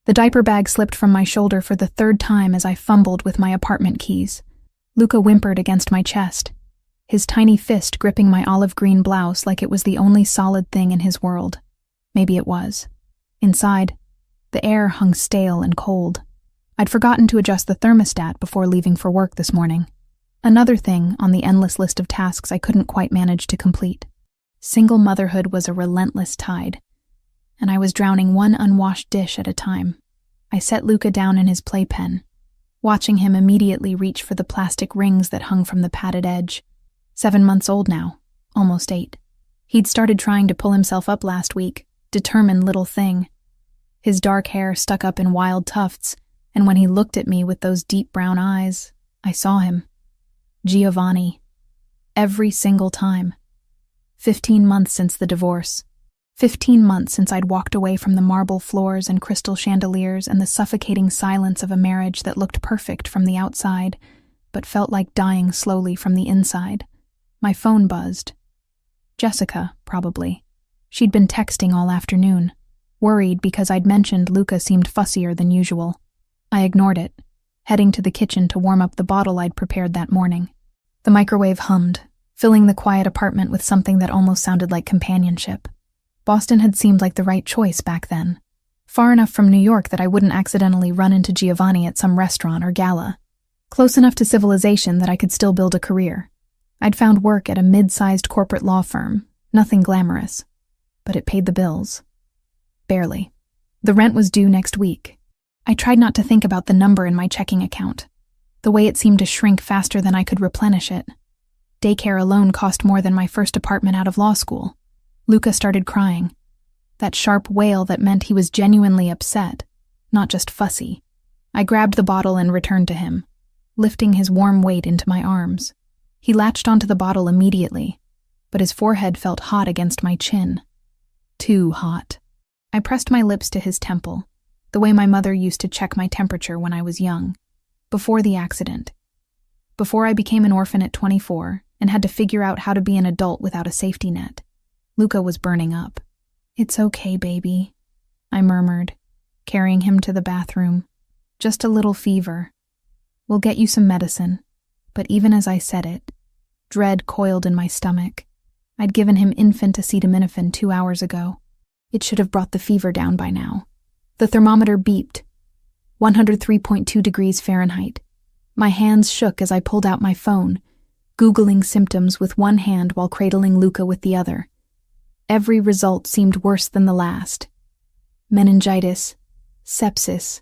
The diaper bag slipped from my shoulder for the third time as I fumbled with my apartment keys. Luca whimpered against my chest, his tiny fist gripping my olive green blouse like it was the only solid thing in his world. Maybe it was. Inside, the air hung stale and cold. I'd forgotten to adjust the thermostat before leaving for work this morning. Another thing on the endless list of tasks I couldn't quite manage to complete. Single motherhood was a relentless tide, and I was drowning one unwashed dish at a time. I set Luca down in his playpen, watching him immediately reach for the plastic rings that hung from the padded edge. 7 months old now, almost 8. He'd started trying to pull himself up last week, determined little thing. His dark hair stuck up in wild tufts, and when he looked at me with those deep brown eyes, I saw him. Giovanni. Every single time. 15 months since the divorce. 15 months since I'd walked away from the marble floors and crystal chandeliers and the suffocating silence of a marriage that looked perfect from the outside, but felt like dying slowly from the inside. My phone buzzed. Jessica, probably. She'd been texting all afternoon, worried because I'd mentioned Luca seemed fussier than usual. I ignored it, heading to the kitchen to warm up the bottle I'd prepared that morning. The microwave hummed, filling the quiet apartment with something that almost sounded like companionship. Boston had seemed like the right choice back then, far enough from New York that I wouldn't accidentally run into Giovanni at some restaurant or gala, close enough to civilization that I could still build a career. I'd found work at a mid-sized corporate law firm, nothing glamorous, but it paid the bills. Barely. The rent was due next week. I tried not to think about the number in my checking account, the way it seemed to shrink faster than I could replenish it. Daycare alone cost more than my first apartment out of law school. Luca started crying. That sharp wail that meant he was genuinely upset, not just fussy. I grabbed the bottle and returned to him, lifting his warm weight into my arms. He latched onto the bottle immediately, but his forehead felt hot against my chin. Too hot. I pressed my lips to his temple, the way my mother used to check my temperature when I was young, before the accident. Before I became an orphan at 24 and had to figure out how to be an adult without a safety net. Luca was burning up. "It's okay, baby," I murmured, carrying him to the bathroom. "Just a little fever. We'll get you some medicine." But even as I said it, dread coiled in my stomach. I'd given him infant acetaminophen 2 hours ago. It should have brought the fever down by now. The thermometer beeped. 103.2 degrees Fahrenheit. My hands shook as I pulled out my phone, Googling symptoms with one hand while cradling Luca with the other. Every result seemed worse than the last. Meningitis, sepsis,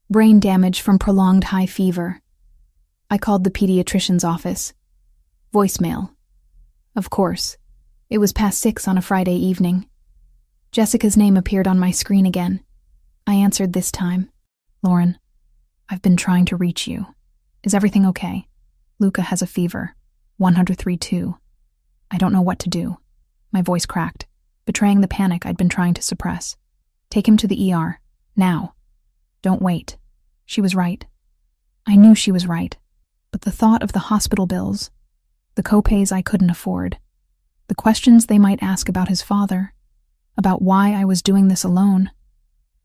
brain damage from prolonged high fever. I called the pediatrician's office. Voicemail. Of course. It was past 6 on a Friday evening. Jessica's name appeared on my screen again. I answered this time. "Lauren, I've been trying to reach you. Is everything okay? Luca has a fever. 103.2. I don't know what to do." My voice cracked, betraying the panic I'd been trying to suppress. "Take him to the ER. Now. Don't wait." She was right. I knew she was right. But the thought of the hospital bills, the co-pays I couldn't afford, the questions they might ask about his father, about why I was doing this alone,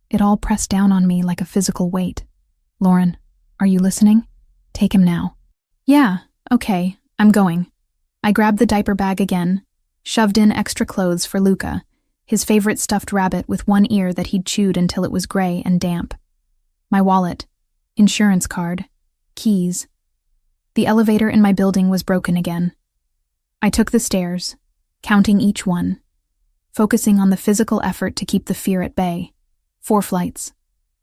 it all pressed down on me like a physical weight. "Lauren, are you listening? Take him now." "Yeah, okay, I'm going." I grabbed the diaper bag again, shoved in extra clothes for Luca, his favorite stuffed rabbit with one ear that he'd chewed until it was gray and damp. My wallet, insurance card, keys. The elevator in my building was broken again. I took the stairs, counting each one, focusing on the physical effort to keep the fear at bay. 4 flights.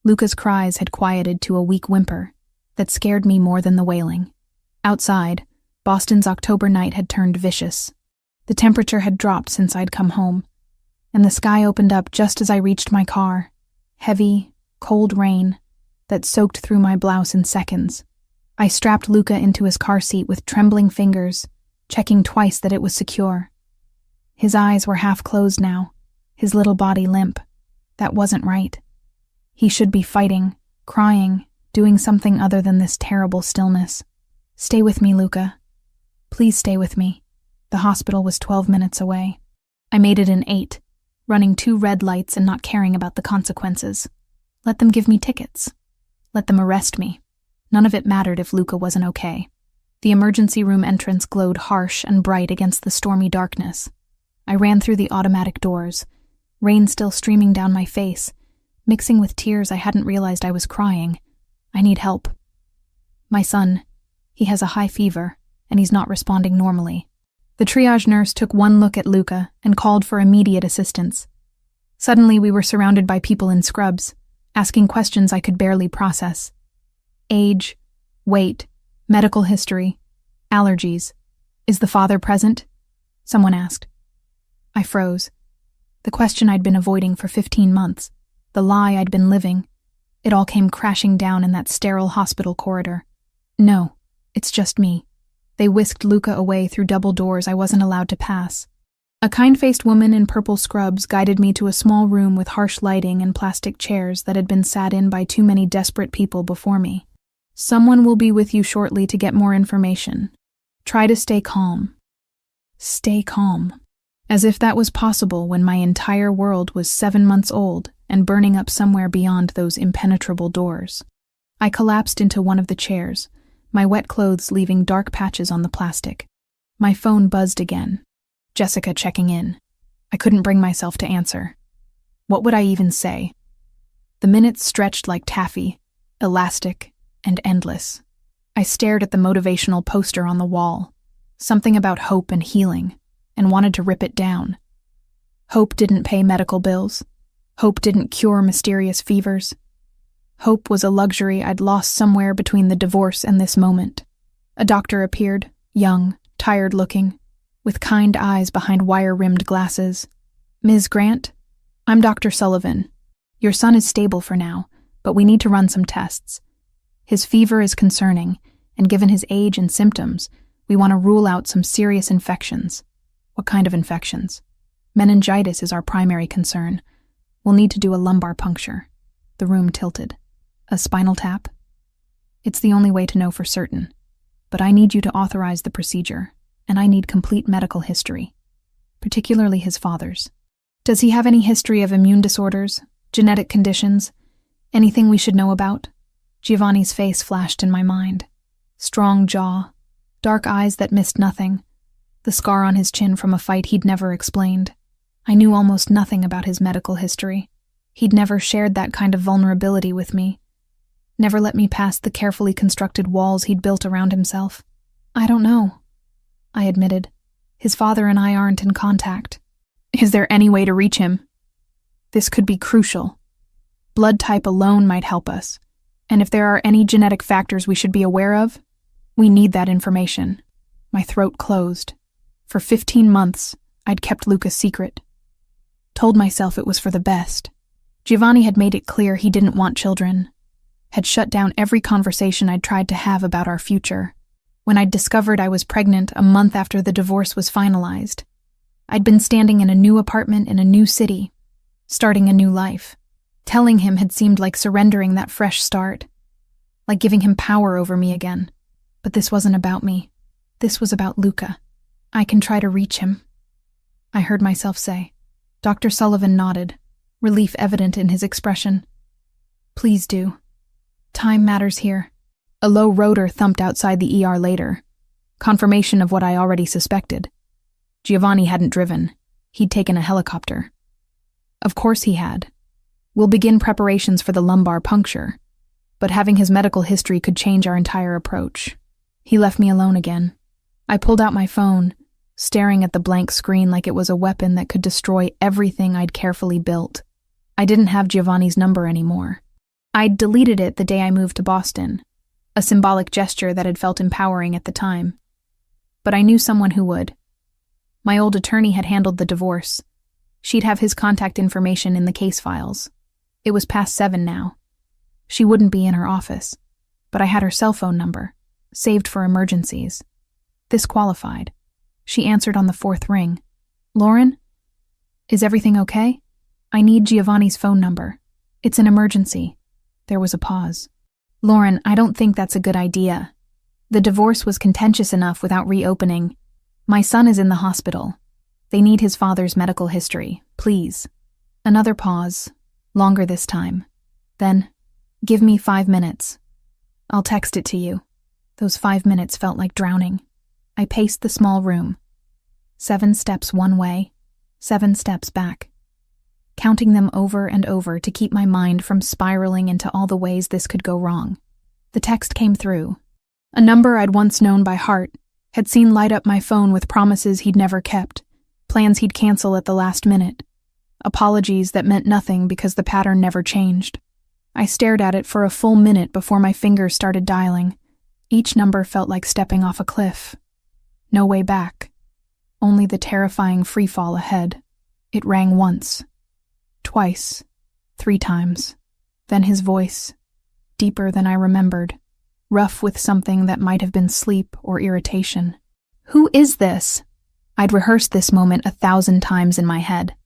Luca's cries had quieted to a weak whimper that scared me more than the wailing. Outside, Boston's October night had turned vicious. The temperature had dropped since I'd come home, and the sky opened up just as I reached my car. Heavy, cold rain that soaked through my blouse in seconds. I strapped Luca into his car seat with trembling fingers, checking twice that it was secure. His eyes were half closed now, his little body limp. That wasn't right. He should be fighting, crying, doing something other than this terrible stillness. "Stay with me, Luca. Please stay with me." The hospital was 12 minutes away. I made it in 8, running 2 red lights and not caring about the consequences. Let them give me tickets. Let them arrest me. None of it mattered if Luca wasn't okay. The emergency room entrance glowed harsh and bright against the stormy darkness. I ran through the automatic doors, rain still streaming down my face, mixing with tears I hadn't realized I was crying. I need help. My son, he has a high fever, and he's not responding normally. The triage nurse took one look at Luca and called for immediate assistance. Suddenly we were surrounded by people in scrubs, asking questions I could barely process. Age, weight, medical history, allergies. Is the father present? Someone asked. I froze. The question I'd been avoiding for 15 months, the lie I'd been living, it all came crashing down in that sterile hospital corridor. No, it's just me. They whisked Luca away through double doors I wasn't allowed to pass. A kind-faced woman in purple scrubs guided me to a small room with harsh lighting and plastic chairs that had been sat in by too many desperate people before me. Someone will be with you shortly to get more information. Try to stay calm. Stay calm. As if that was possible when my entire world was 7 months old and burning up somewhere beyond those impenetrable doors. I collapsed into one of the chairs, my wet clothes leaving dark patches on the plastic. My phone buzzed again. Jessica checking in. I couldn't bring myself to answer. What would I even say? The minutes stretched like taffy, elastic and endless. I stared at the motivational poster on the wall, something about hope and healing, and wanted to rip it down. Hope didn't pay medical bills. Hope didn't cure mysterious fevers. Hope was a luxury I'd lost somewhere between the divorce and this moment. A doctor appeared, young, tired-looking, with kind eyes behind wire-rimmed glasses. Ms. Grant, I'm Dr. Sullivan. Your son is stable for now, but we need to run some tests. His fever is concerning, and given his age and symptoms, we want to rule out some serious infections. What kind of infections? Meningitis is our primary concern. We'll need to do a lumbar puncture. The room tilted. A spinal tap? It's the only way to know for certain. But I need you to authorize the procedure, and I need complete medical history, particularly his father's. Does he have any history of immune disorders, genetic conditions, anything we should know about? Giovanni's face flashed in my mind. Strong jaw, dark eyes that missed nothing, the scar on his chin from a fight he'd never explained. I knew almost nothing about his medical history. He'd never shared that kind of vulnerability with me. Never let me pass the carefully constructed walls he'd built around himself. I don't know, I admitted. His father and I aren't in contact. Is there any way to reach him? This could be crucial. Blood type alone might help us. And if there are any genetic factors we should be aware of, we need that information. My throat closed. For 15 months, I'd kept Luca's secret. Told myself it was for the best. Giovanni had made it clear he didn't want children. Had shut down every conversation I'd tried to have about our future. When I'd discovered I was pregnant a month after the divorce was finalized, I'd been standing in a new apartment in a new city, starting a new life. Telling him had seemed like surrendering that fresh start, like giving him power over me again. But this wasn't about me. This was about Luca. I can try to reach him, I heard myself say. Dr. Sullivan nodded, relief evident in his expression. Please do. Time matters here. A low rotor thumped outside the ER later, confirmation of what I already suspected. Giovanni hadn't driven. He'd taken a helicopter. Of course he had. We'll begin preparations for the lumbar puncture, but having his medical history could change our entire approach. He left me alone again. I pulled out my phone, staring at the blank screen like it was a weapon that could destroy everything I'd carefully built. I didn't have Giovanni's number anymore. I'd deleted it the day I moved to Boston, a symbolic gesture that had felt empowering at the time. But I knew someone who would. My old attorney had handled the divorce. She'd have his contact information in the case files. It was past 7 now. She wouldn't be in her office, but I had her cell phone number, saved for emergencies. This qualified. She answered on the 4th ring. Lauren? Is everything okay? I need Giovanni's phone number. It's an emergency. There was a pause. Lauren, I don't think that's a good idea. The divorce was contentious enough without reopening. My son is in the hospital. They need his father's medical history, please. Another pause, longer this time. Then, give me 5 minutes. I'll text it to you. Those 5 minutes felt like drowning. I paced the small room. 7 steps one way, 7 steps back, counting them over and over to keep my mind from spiraling into all the ways this could go wrong. The text came through. A number I'd once known by heart, had seen light up my phone with promises he'd never kept, plans he'd cancel at the last minute, apologies that meant nothing because the pattern never changed. I stared at it for a full minute before my fingers started dialing. Each number felt like stepping off a cliff. No way back. Only the terrifying freefall ahead. It rang once. Twice. 3 times. Then his voice, deeper than I remembered, rough with something that might have been sleep or irritation. Who is this? I'd rehearsed this moment 1,000 times in my head.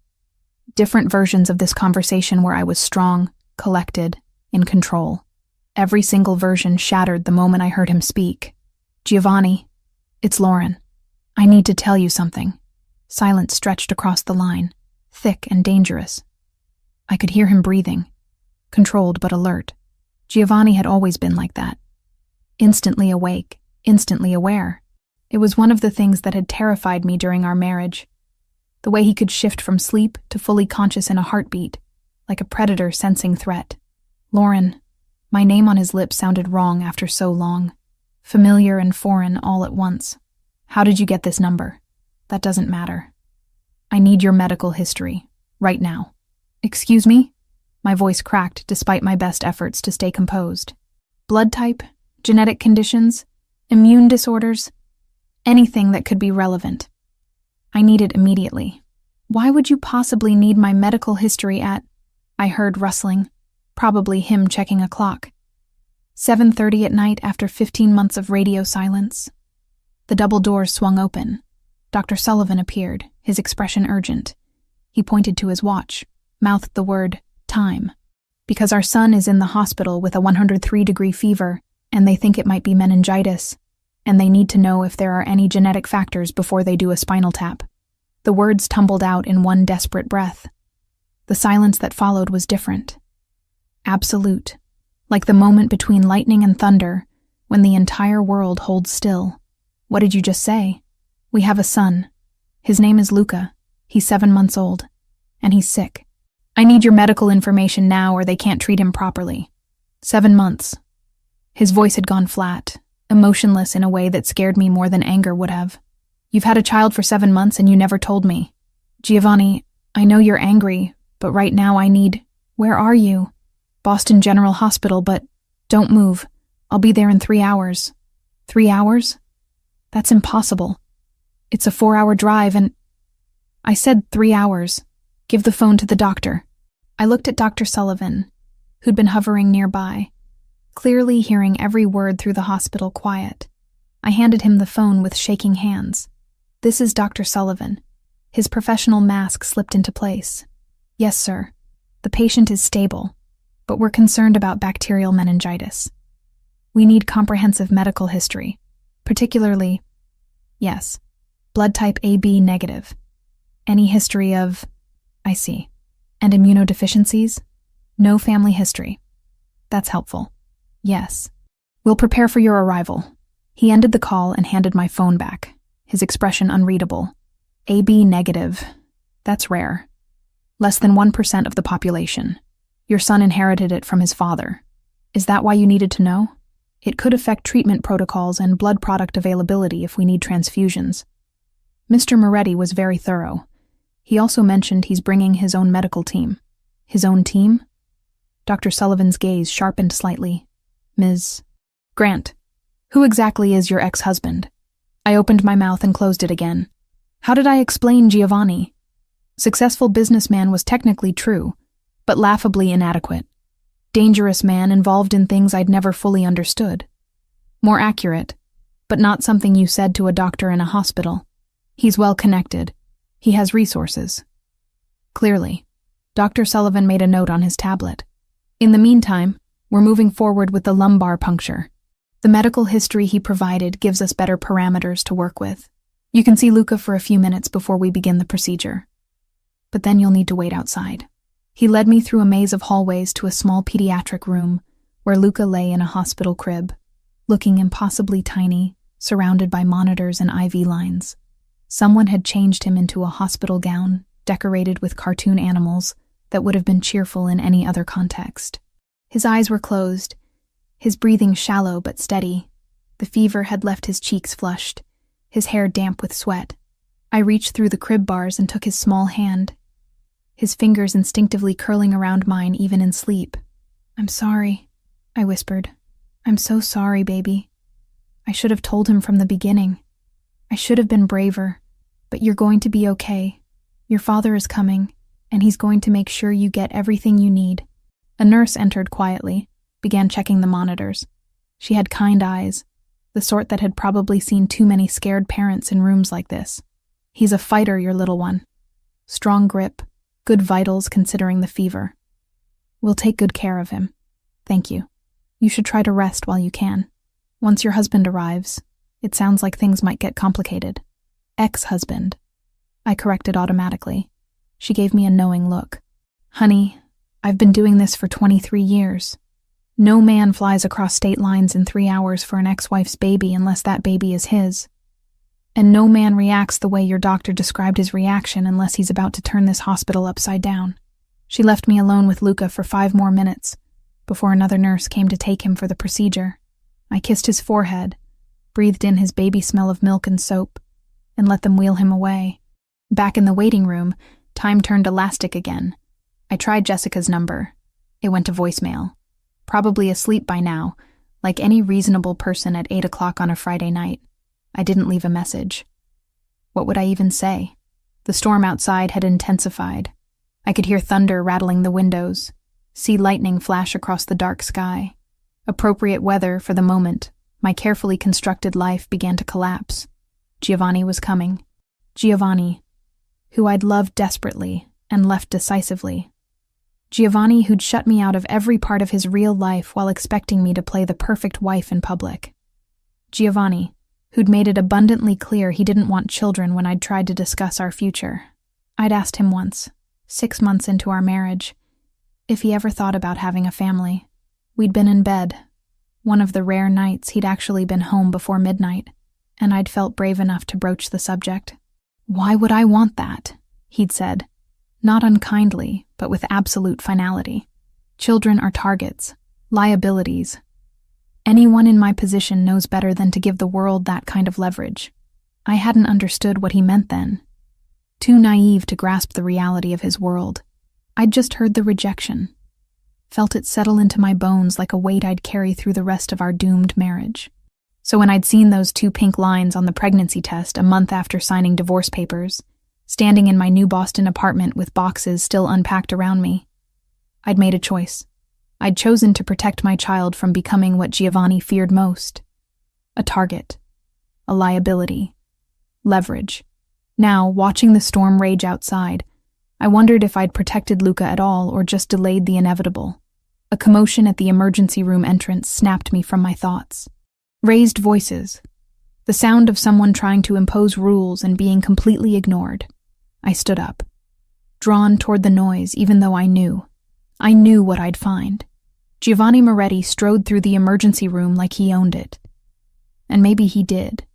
Different versions of this conversation where I was strong, collected, in control. Every single version shattered the moment I heard him speak. Giovanni, it's Lauren. I need to tell you something. Silence stretched across the line, thick and dangerous. I could hear him breathing, controlled but alert. Giovanni had always been like that. Instantly awake, instantly aware. It was one of the things that had terrified me during our marriage. The way he could shift from sleep to fully conscious in a heartbeat, like a predator sensing threat. Lauren, my name on his lips sounded wrong after so long. Familiar and foreign all at once. How did you get this number? That doesn't matter. I need your medical history, right now. Excuse me? My voice cracked despite my best efforts to stay composed. Blood type, genetic conditions, immune disorders, anything that could be relevant. I need it immediately. Why would you possibly need my medical history at... I heard rustling, probably him checking a clock. 7:30 at night after 15 months of radio silence. The double doors swung open. Dr. Sullivan appeared, his expression urgent. He pointed to his watch, mouthed the word, time. Because our son is in the hospital with a 103-degree fever, and they think it might be meningitis, and they need to know if there are any genetic factors before they do a spinal tap. The words tumbled out in one desperate breath. The silence that followed was different. Absolute, like the moment between lightning and thunder, when the entire world holds still. What did you just say? We have a son. His name is Luca. He's 7 months old. And he's sick. I need your medical information now or they can't treat him properly. 7 months. His voice had gone flat, emotionless in a way that scared me more than anger would have. You've had a child for 7 months and you never told me. Giovanni, I know you're angry, but right now I need... Where are you? Boston General Hospital, but don't move. I'll be there in 3 hours. 3 hours? That's impossible. It's a 4-hour drive and... I said 3 hours. Give the phone to the doctor. I looked at Dr. Sullivan, who'd been hovering nearby, clearly hearing every word through the hospital quiet. I handed him the phone with shaking hands. This is Dr. Sullivan. His professional mask slipped into place. Yes, sir. The patient is stable, but we're concerned about bacterial meningitis. We need comprehensive medical history, particularly, yes, blood type AB negative. Any history of, I see, and immunodeficiencies? No family history. That's helpful. Yes. We'll prepare for your arrival. He ended the call and handed my phone back, his expression unreadable. AB negative. That's rare. Less than 1% of the population. Your son inherited it from his father. Is that why you needed to know? It could affect treatment protocols and blood product availability if we need transfusions. Mr. Moretti was very thorough. He also mentioned he's bringing his own medical team. His own team? Dr. Sullivan's gaze sharpened slightly. Ms. Grant, who exactly is your ex-husband? I opened my mouth and closed it again. How did I explain Giovanni? Successful businessman was technically true, but laughably inadequate. Dangerous man involved in things I'd never fully understood. More accurate, but not something you said to a doctor in a hospital. He's well connected. He has resources. Clearly. Dr. Sullivan made a note on his tablet. In the meantime, we're moving forward with the lumbar puncture. The medical history he provided gives us better parameters to work with. You can see Luca for a few minutes before we begin the procedure. But then you'll need to wait outside. He led me through a maze of hallways to a small pediatric room where Luca lay in a hospital crib, looking impossibly tiny, surrounded by monitors and IV lines. Someone had changed him into a hospital gown, decorated with cartoon animals that would have been cheerful in any other context. His eyes were closed, his breathing shallow but steady. The fever had left his cheeks flushed, his hair damp with sweat. I reached through the crib bars and took his small hand, his fingers instinctively curling around mine even in sleep. "I'm sorry," I whispered. "I'm so sorry, baby. I should have told him from the beginning. I should have been braver, but you're going to be okay. Your father is coming, and he's going to make sure you get everything you need." A nurse entered quietly, began checking the monitors. She had kind eyes, the sort that had probably seen too many scared parents in rooms like this. "He's a fighter, your little one. Strong grip, good vitals considering the fever. We'll take good care of him. Thank you. You should try to rest while you can. Once your husband arrives, it sounds like things might get complicated." "Ex-husband," I corrected automatically. She gave me a knowing look. "Honey, I've been doing this for 23 years. No man flies across state lines in 3 hours for an ex-wife's baby unless that baby is his. And no man reacts the way your doctor described his reaction unless he's about to turn this hospital upside down." She left me alone with Luca for 5 more minutes before another nurse came to take him for the procedure. I kissed his forehead, breathed in his baby smell of milk and soap, and let them wheel him away. Back in the waiting room, time turned elastic again. I tried Jessica's number. It went to voicemail. Probably asleep by now, like any reasonable person at 8 o'clock on a Friday night. I didn't leave a message. What would I even say? The storm outside had intensified. I could hear thunder rattling the windows, see lightning flash across the dark sky. Appropriate weather for the moment, my carefully constructed life began to collapse. Giovanni was coming. Giovanni, who I'd loved desperately and left decisively. Giovanni who'd shut me out of every part of his real life while expecting me to play the perfect wife in public. Giovanni, who'd made it abundantly clear he didn't want children when I'd tried to discuss our future. I'd asked him once, 6 months into our marriage, if he ever thought about having a family. We'd been in bed, one of the rare nights he'd actually been home before midnight, and I'd felt brave enough to broach the subject. "Why would I want that?" he'd said, not unkindly, but with absolute finality. "Children are targets, liabilities. Anyone in my position knows better than to give the world that kind of leverage." I hadn't understood what he meant then. Too naive to grasp the reality of his world. I'd just heard the rejection, felt it settle into my bones like a weight I'd carry through the rest of our doomed marriage. So when I'd seen those 2 pink lines on the pregnancy test a month after signing divorce papers, standing in my new Boston apartment with boxes still unpacked around me, I'd made a choice. I'd chosen to protect my child from becoming what Giovanni feared most. A target. A liability. Leverage. Now, watching the storm rage outside, I wondered if I'd protected Luca at all or just delayed the inevitable. A commotion at the emergency room entrance snapped me from my thoughts. Raised voices. The sound of someone trying to impose rules and being completely ignored. I stood up, drawn toward the noise even though I knew what I'd find. Giovanni Moretti strode through the emergency room like he owned it. And maybe he did.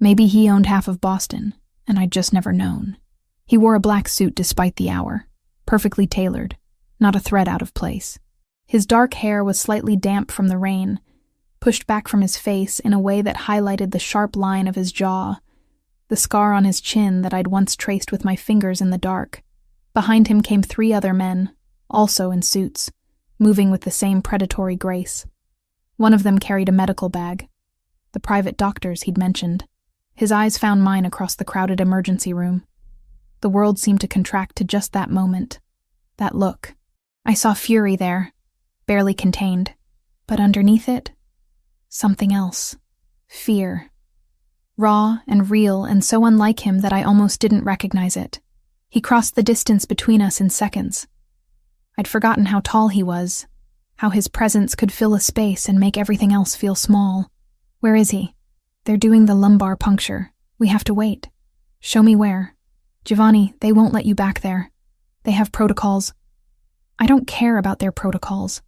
Maybe he owned half of Boston, and I'd just never known. He wore a black suit despite the hour, perfectly tailored, not a thread out of place. His dark hair was slightly damp from the rain, pushed back from his face in a way that highlighted the sharp line of his jaw, the scar on his chin that I'd once traced with my fingers in the dark. Behind him came 3 other men, also in suits, moving with the same predatory grace. One of them carried a medical bag, the private doctors he'd mentioned. His eyes found mine across the crowded emergency room. The world seemed to contract to just that moment, that look. I saw fury there, barely contained, but underneath it, something else. Fear. Raw and real and so unlike him that I almost didn't recognize it. He crossed the distance between us in seconds. I'd forgotten how tall he was, how his presence could fill a space and make everything else feel small. "Where is he?" "They're doing the lumbar puncture. We have to wait." "Show me where." "Giovanni, they won't let you back there. They have protocols." I don't care about their protocols.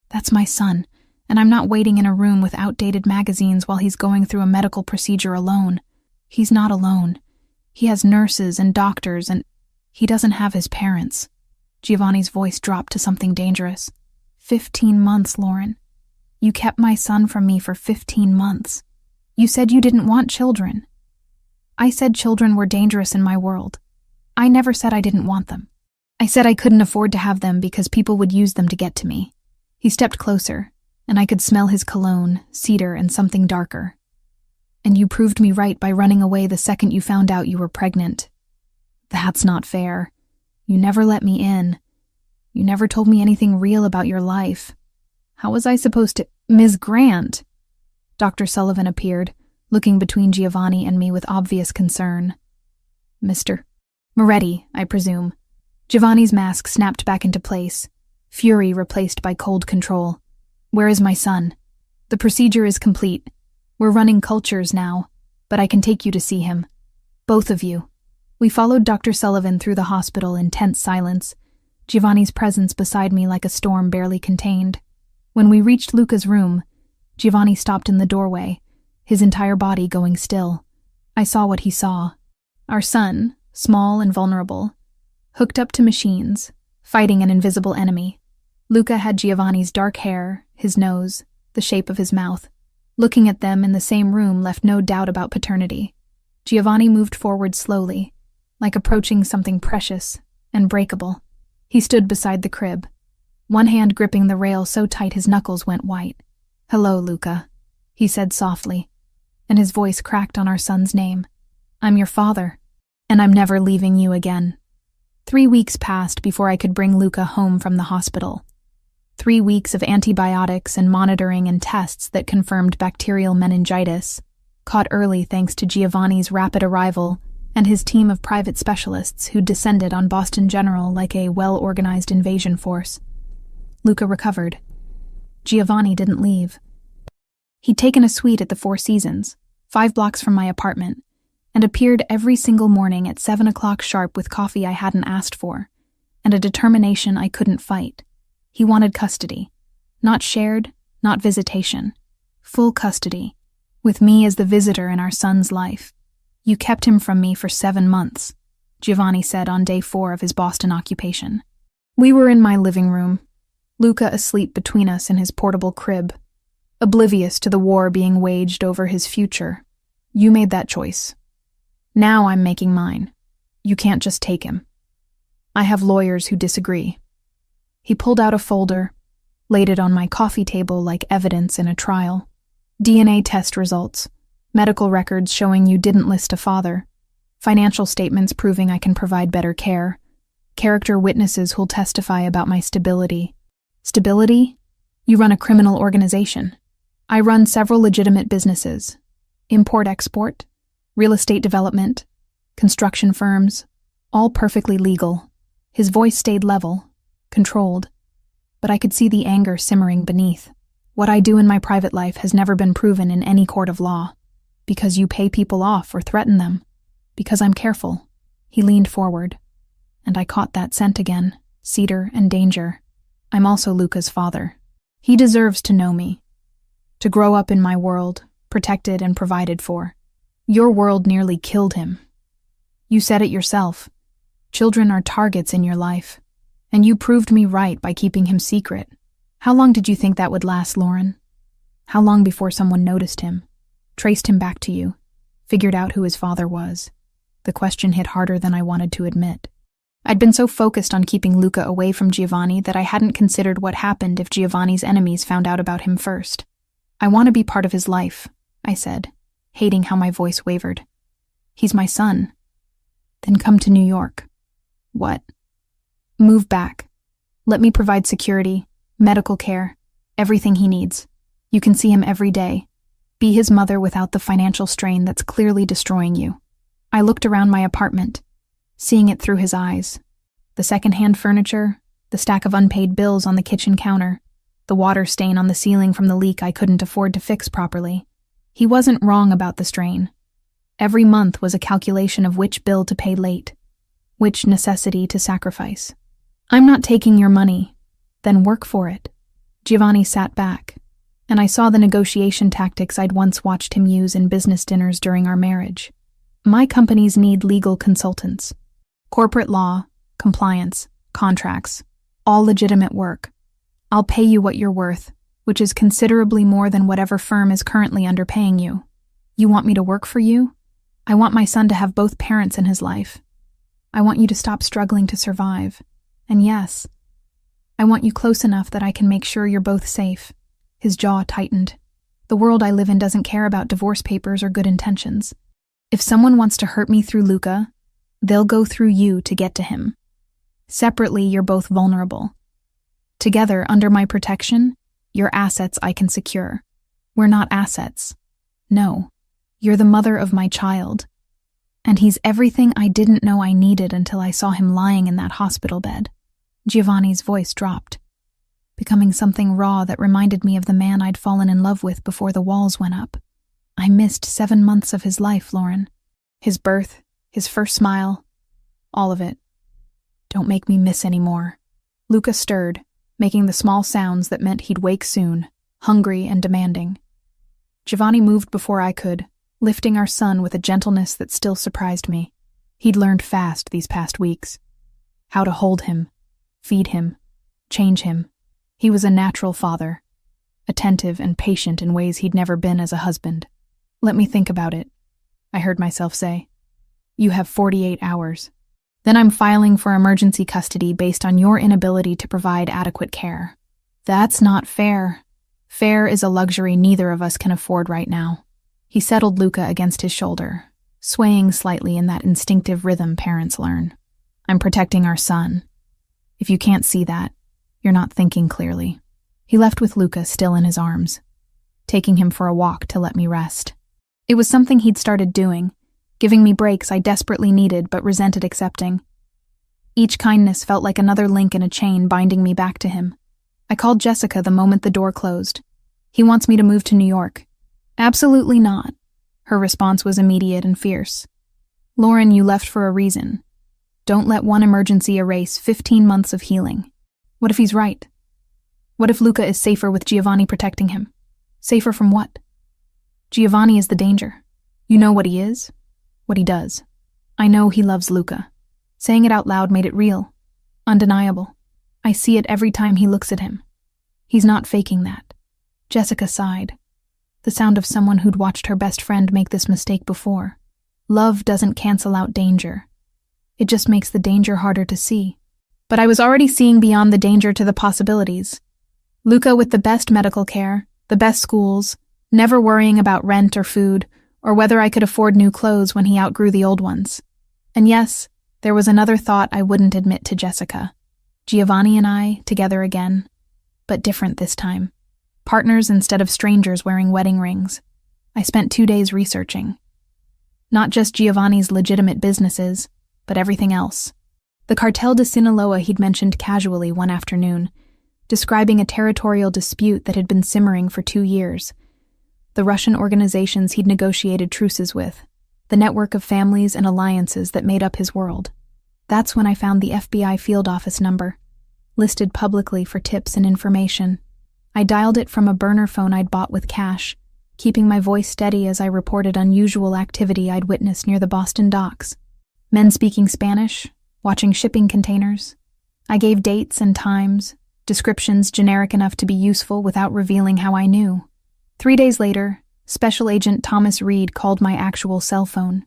That's my son, and I'm not waiting in a room with outdated magazines while he's going through a medical procedure alone. He's not alone. He has nurses and doctors, and he doesn't have his parents. Giovanni's voice dropped to something dangerous. 15 months, Lauren. You kept my son from me for 15 months. You said you didn't want children. I said children were dangerous in my world. I never said I didn't want them. I said I couldn't afford to have them because people would use them to get to me. He stepped closer, and I could smell his cologne, cedar, and something darker. And you proved me right by running away the second you found out you were pregnant. That's not fair. You never let me in. You never told me anything real about your life. How was I supposed to— Ms. Grant! Dr. Sullivan appeared, looking between Giovanni and me with obvious concern. Mr. Moretti, I presume. Giovanni's mask snapped back into place, fury replaced by cold control. Where is my son? The procedure is complete. We're running cultures now, but I can take you to see him. Both of you. We followed Dr. Sullivan through the hospital in tense silence, Giovanni's presence beside me like a storm barely contained. When we reached Luca's room, Giovanni stopped in the doorway, his entire body going still. I saw what he saw. Our son, small and vulnerable, hooked up to machines, fighting an invisible enemy. Luca had Giovanni's dark hair, his nose, the shape of his mouth. Looking at them in the same room left no doubt about paternity. Giovanni moved forward slowly, like approaching something precious and breakable. He stood beside the crib, one hand gripping the rail so tight his knuckles went white. Hello, Luca, he said softly, and his voice cracked on our son's name. I'm your father, and I'm never leaving you again. 3 weeks passed before I could bring Luca home from the hospital. 3 weeks of antibiotics and monitoring and tests that confirmed bacterial meningitis, caught early thanks to Giovanni's rapid arrival and his team of private specialists who descended on Boston General like a well-organized invasion force. Luca recovered. Giovanni didn't leave. He'd taken a suite at the Four Seasons, 5 blocks from my apartment, and appeared every single morning at 7 o'clock sharp with coffee I hadn't asked for, and a determination I couldn't fight. He wanted custody. Not shared, not visitation. Full custody, with me as the visitor in our son's life. You kept him from me for 7 months, Giovanni said on day 4 of his Boston occupation. We were in my living room, Luca asleep between us in his portable crib, oblivious to the war being waged over his future. You made that choice. Now I'm making mine. You can't just take him. I have lawyers who disagree. He pulled out a folder, laid it on my coffee table like evidence in a trial. DNA test results, medical records showing you didn't list a father, financial statements proving I can provide better care, character witnesses who'll testify about my stability. Stability? You run a criminal organization. I run several legitimate businesses. Import-export, real estate development, construction firms, all perfectly legal. His voice stayed level, controlled, but I could see the anger simmering beneath. What I do in my private life has never been proven in any court of law. Because you pay people off or threaten them. Because I'm careful. He leaned forward, and I caught that scent again, cedar and danger. I'm also Luca's father. He deserves to know me, to grow up in my world, protected and provided for. Your world nearly killed him. You said it yourself. Children are targets in your life, and you proved me right by keeping him secret. How long did you think that would last, Lauren? How long before someone noticed him, traced him back to you, figured out who his father was? The question hit harder than I wanted to admit. I'd been so focused on keeping Luca away from Giovanni that I hadn't considered what happened if Giovanni's enemies found out about him first. I want to be part of his life, I said, hating how my voice wavered. He's my son. Then come to New York. What? Move back. Let me provide security, medical care, everything he needs. You can see him every day. Be his mother without the financial strain that's clearly destroying you. I looked around my apartment, seeing it through his eyes. The second-hand furniture, the stack of unpaid bills on the kitchen counter, the water stain on the ceiling from the leak I couldn't afford to fix properly. He wasn't wrong about the strain. Every month was a calculation of which bill to pay late, which necessity to sacrifice. I'm not taking your money, Then work for it. Giovanni sat back, and I saw the negotiation tactics I'd once watched him use in business dinners during our marriage. My companies need legal consultants. Corporate law, compliance, contracts, all legitimate work. I'll pay you what you're worth, which is considerably more than whatever firm is currently underpaying you. You want me to work for you? I want my son to have both parents in his life. I want you to stop struggling to survive. And yes, I want you close enough that I can make sure you're both safe. His jaw tightened. The world I live in doesn't care about divorce papers or good intentions. If someone wants to hurt me through Luca, they'll go through you to get to him. Separately, you're both vulnerable. Together, under my protection, you're assets I can secure. We're not assets. No, you're the mother of my child. And he's everything I didn't know I needed until I saw him lying in that hospital bed. Giovanni's voice dropped, becoming something raw that reminded me of the man I'd fallen in love with before the walls went up. I missed 7 months of his life, Lauren. His birth, his first smile, all of it. Don't make me miss any more. Luca stirred, making the small sounds that meant he'd wake soon, hungry and demanding. Giovanni moved before I could, lifting our son with a gentleness that still surprised me. He'd learned fast these past weeks. How to hold him, feed him, change him. He was a natural father, attentive and patient in ways he'd never been as a husband. Let me think about it, I heard myself say. You have 48 hours. Then I'm filing for emergency custody based on your inability to provide adequate care. That's not fair. Fair is a luxury neither of us can afford right now. He settled Luca against his shoulder, swaying slightly in that instinctive rhythm parents learn. I'm protecting our son. If you can't see that, you're not thinking clearly. He left with Luca still in his arms, taking him for a walk to let me rest. It was something he'd started doing, giving me breaks I desperately needed but resented accepting. Each kindness felt like another link in a chain binding me back to him. I called Jessica the moment the door closed. He wants me to move to New York. Absolutely not. Her response was immediate and fierce. Lauren, you left for a reason. Don't let one emergency erase 15 months of healing. What if he's right? What if Luca is safer with Giovanni protecting him? Safer from what? Giovanni is the danger. You know what he is, what he does. I know he loves Luca. Saying it out loud made it real, undeniable. I see it every time he looks at him. He's not faking that. Jessica sighed, the sound of someone who'd watched her best friend make this mistake before. Love doesn't cancel out danger. It just makes the danger harder to see. But I was already seeing beyond the danger to the possibilities. Luca with the best medical care, the best schools, never worrying about rent or food, or whether I could afford new clothes when he outgrew the old ones. And yes, there was another thought I wouldn't admit to Jessica. Giovanni and I, together again, but different this time. Partners instead of strangers wearing wedding rings. I spent 2 days researching. Not just Giovanni's legitimate businesses, but everything else. The Cartel de Sinaloa he'd mentioned casually one afternoon, describing a territorial dispute that had been simmering for 2 years. The Russian organizations he'd negotiated truces with, the network of families and alliances that made up his world. That's when I found the FBI field office number, listed publicly for tips and information. I dialed it from a burner phone I'd bought with cash, keeping my voice steady as I reported unusual activity I'd witnessed near the Boston docks. Men speaking Spanish, watching shipping containers. I gave dates and times, descriptions generic enough to be useful without revealing how I knew. 3 days later, Special Agent Thomas Reed called my actual cell phone.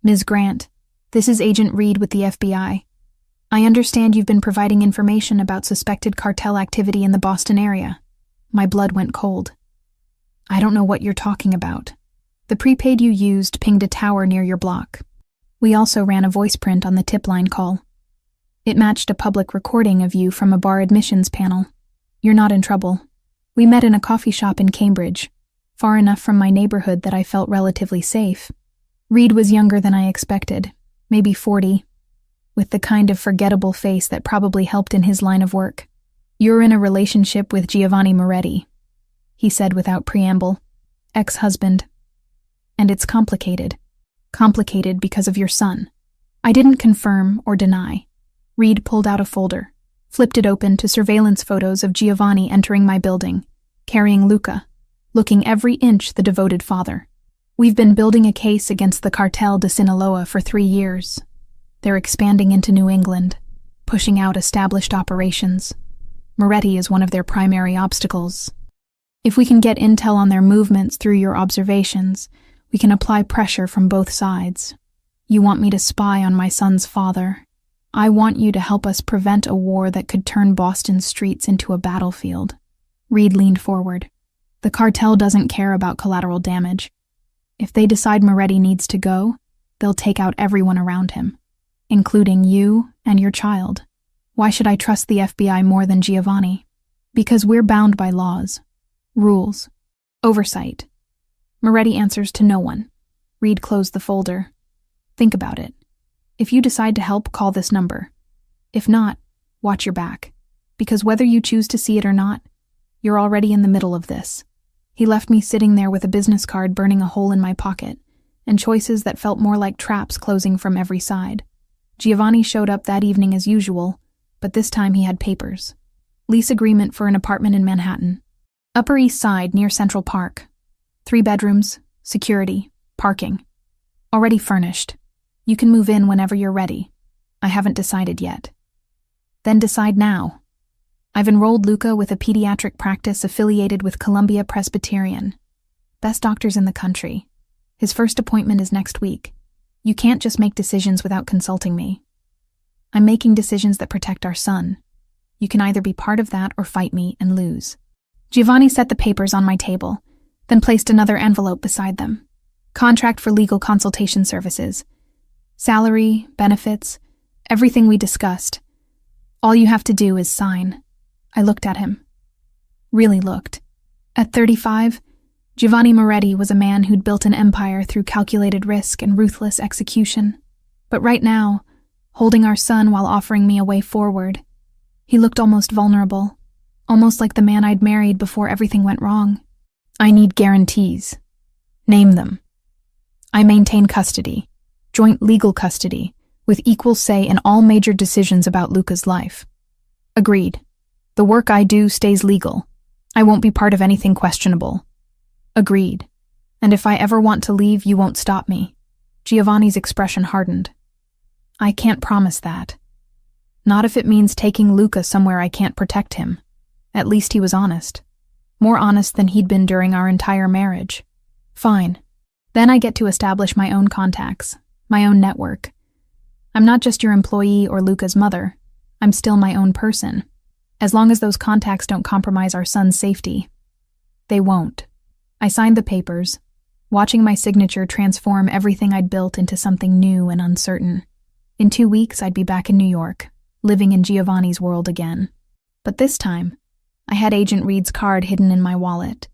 Ms. Grant, this is Agent Reed with the FBI. I understand you've been providing information about suspected cartel activity in the Boston area. My blood went cold. I don't know what you're talking about. The prepaid you used pinged a tower near your block. We also ran a voice print on the tip line call. It matched a public recording of you from a bar admissions panel. You're not in trouble. We met in a coffee shop in Cambridge, far enough from my neighborhood that I felt relatively safe. Reed was younger than I expected, maybe 40, with the kind of forgettable face that probably helped in his line of work. You're in a relationship with Giovanni Moretti, he said without preamble. Ex-husband. And it's complicated. Complicated because of your son. I didn't confirm or deny. Reed pulled out a folder, flipped it open to surveillance photos of Giovanni entering my building, carrying Luca, looking every inch the devoted father. We've been building a case against the cartel de Sinaloa for 3 years. They're expanding into New England, pushing out established operations. Moretti is one of their primary obstacles. If we can get intel on their movements through your observations, we can apply pressure from both sides. You want me to spy on my son's father. I want you to help us prevent a war that could turn Boston's streets into a battlefield. Reed leaned forward. The cartel doesn't care about collateral damage. If they decide Moretti needs to go, they'll take out everyone around him, including you and your child. Why should I trust the FBI more than Giovanni? Because we're bound by laws, rules, oversight. Moretti answers to no one. Reed closed the folder. Think about it. If you decide to help, call this number. If not, watch your back. Because whether you choose to see it or not, you're already in the middle of this. He left me sitting there with a business card burning a hole in my pocket, and choices that felt more like traps closing from every side. Giovanni showed up that evening as usual, but this time he had papers. Lease agreement for an apartment in Manhattan. Upper East Side near Central Park. 3 bedrooms, security, parking. Already furnished. You can move in whenever you're ready. I haven't decided yet. Then decide now. I've enrolled Luca with a pediatric practice affiliated with Columbia Presbyterian. Best doctors in the country. His first appointment is next week. You can't just make decisions without consulting me. I'm making decisions that protect our son. You can either be part of that or fight me and lose. Giovanni set the papers on my table, then placed another envelope beside them. Contract for legal consultation services. Salary, benefits, everything we discussed. All you have to do is sign. I looked at him. Really looked. At 35, Giovanni Moretti was a man who'd built an empire through calculated risk and ruthless execution. But right now, holding our son while offering me a way forward, he looked almost vulnerable, almost like the man I'd married before everything went wrong. I need guarantees. Name them. I maintain custody, joint legal custody, with equal say in all major decisions about Luca's life. Agreed. The work I do stays legal. I won't be part of anything questionable. Agreed. And if I ever want to leave, you won't stop me. Giovanni's expression hardened. I can't promise that. Not if it means taking Luca somewhere I can't protect him. At least he was honest. More honest than he'd been during our entire marriage. Fine. Then I get to establish my own contacts, my own network. I'm not just your employee or Luca's mother. I'm still my own person. As long as those contacts don't compromise our son's safety. They won't. I signed the papers, watching my signature transform everything I'd built into something new and uncertain. In 2 weeks, I'd be back in New York, living in Giovanni's world again. But this time, I had Agent Reed's card hidden in my wallet,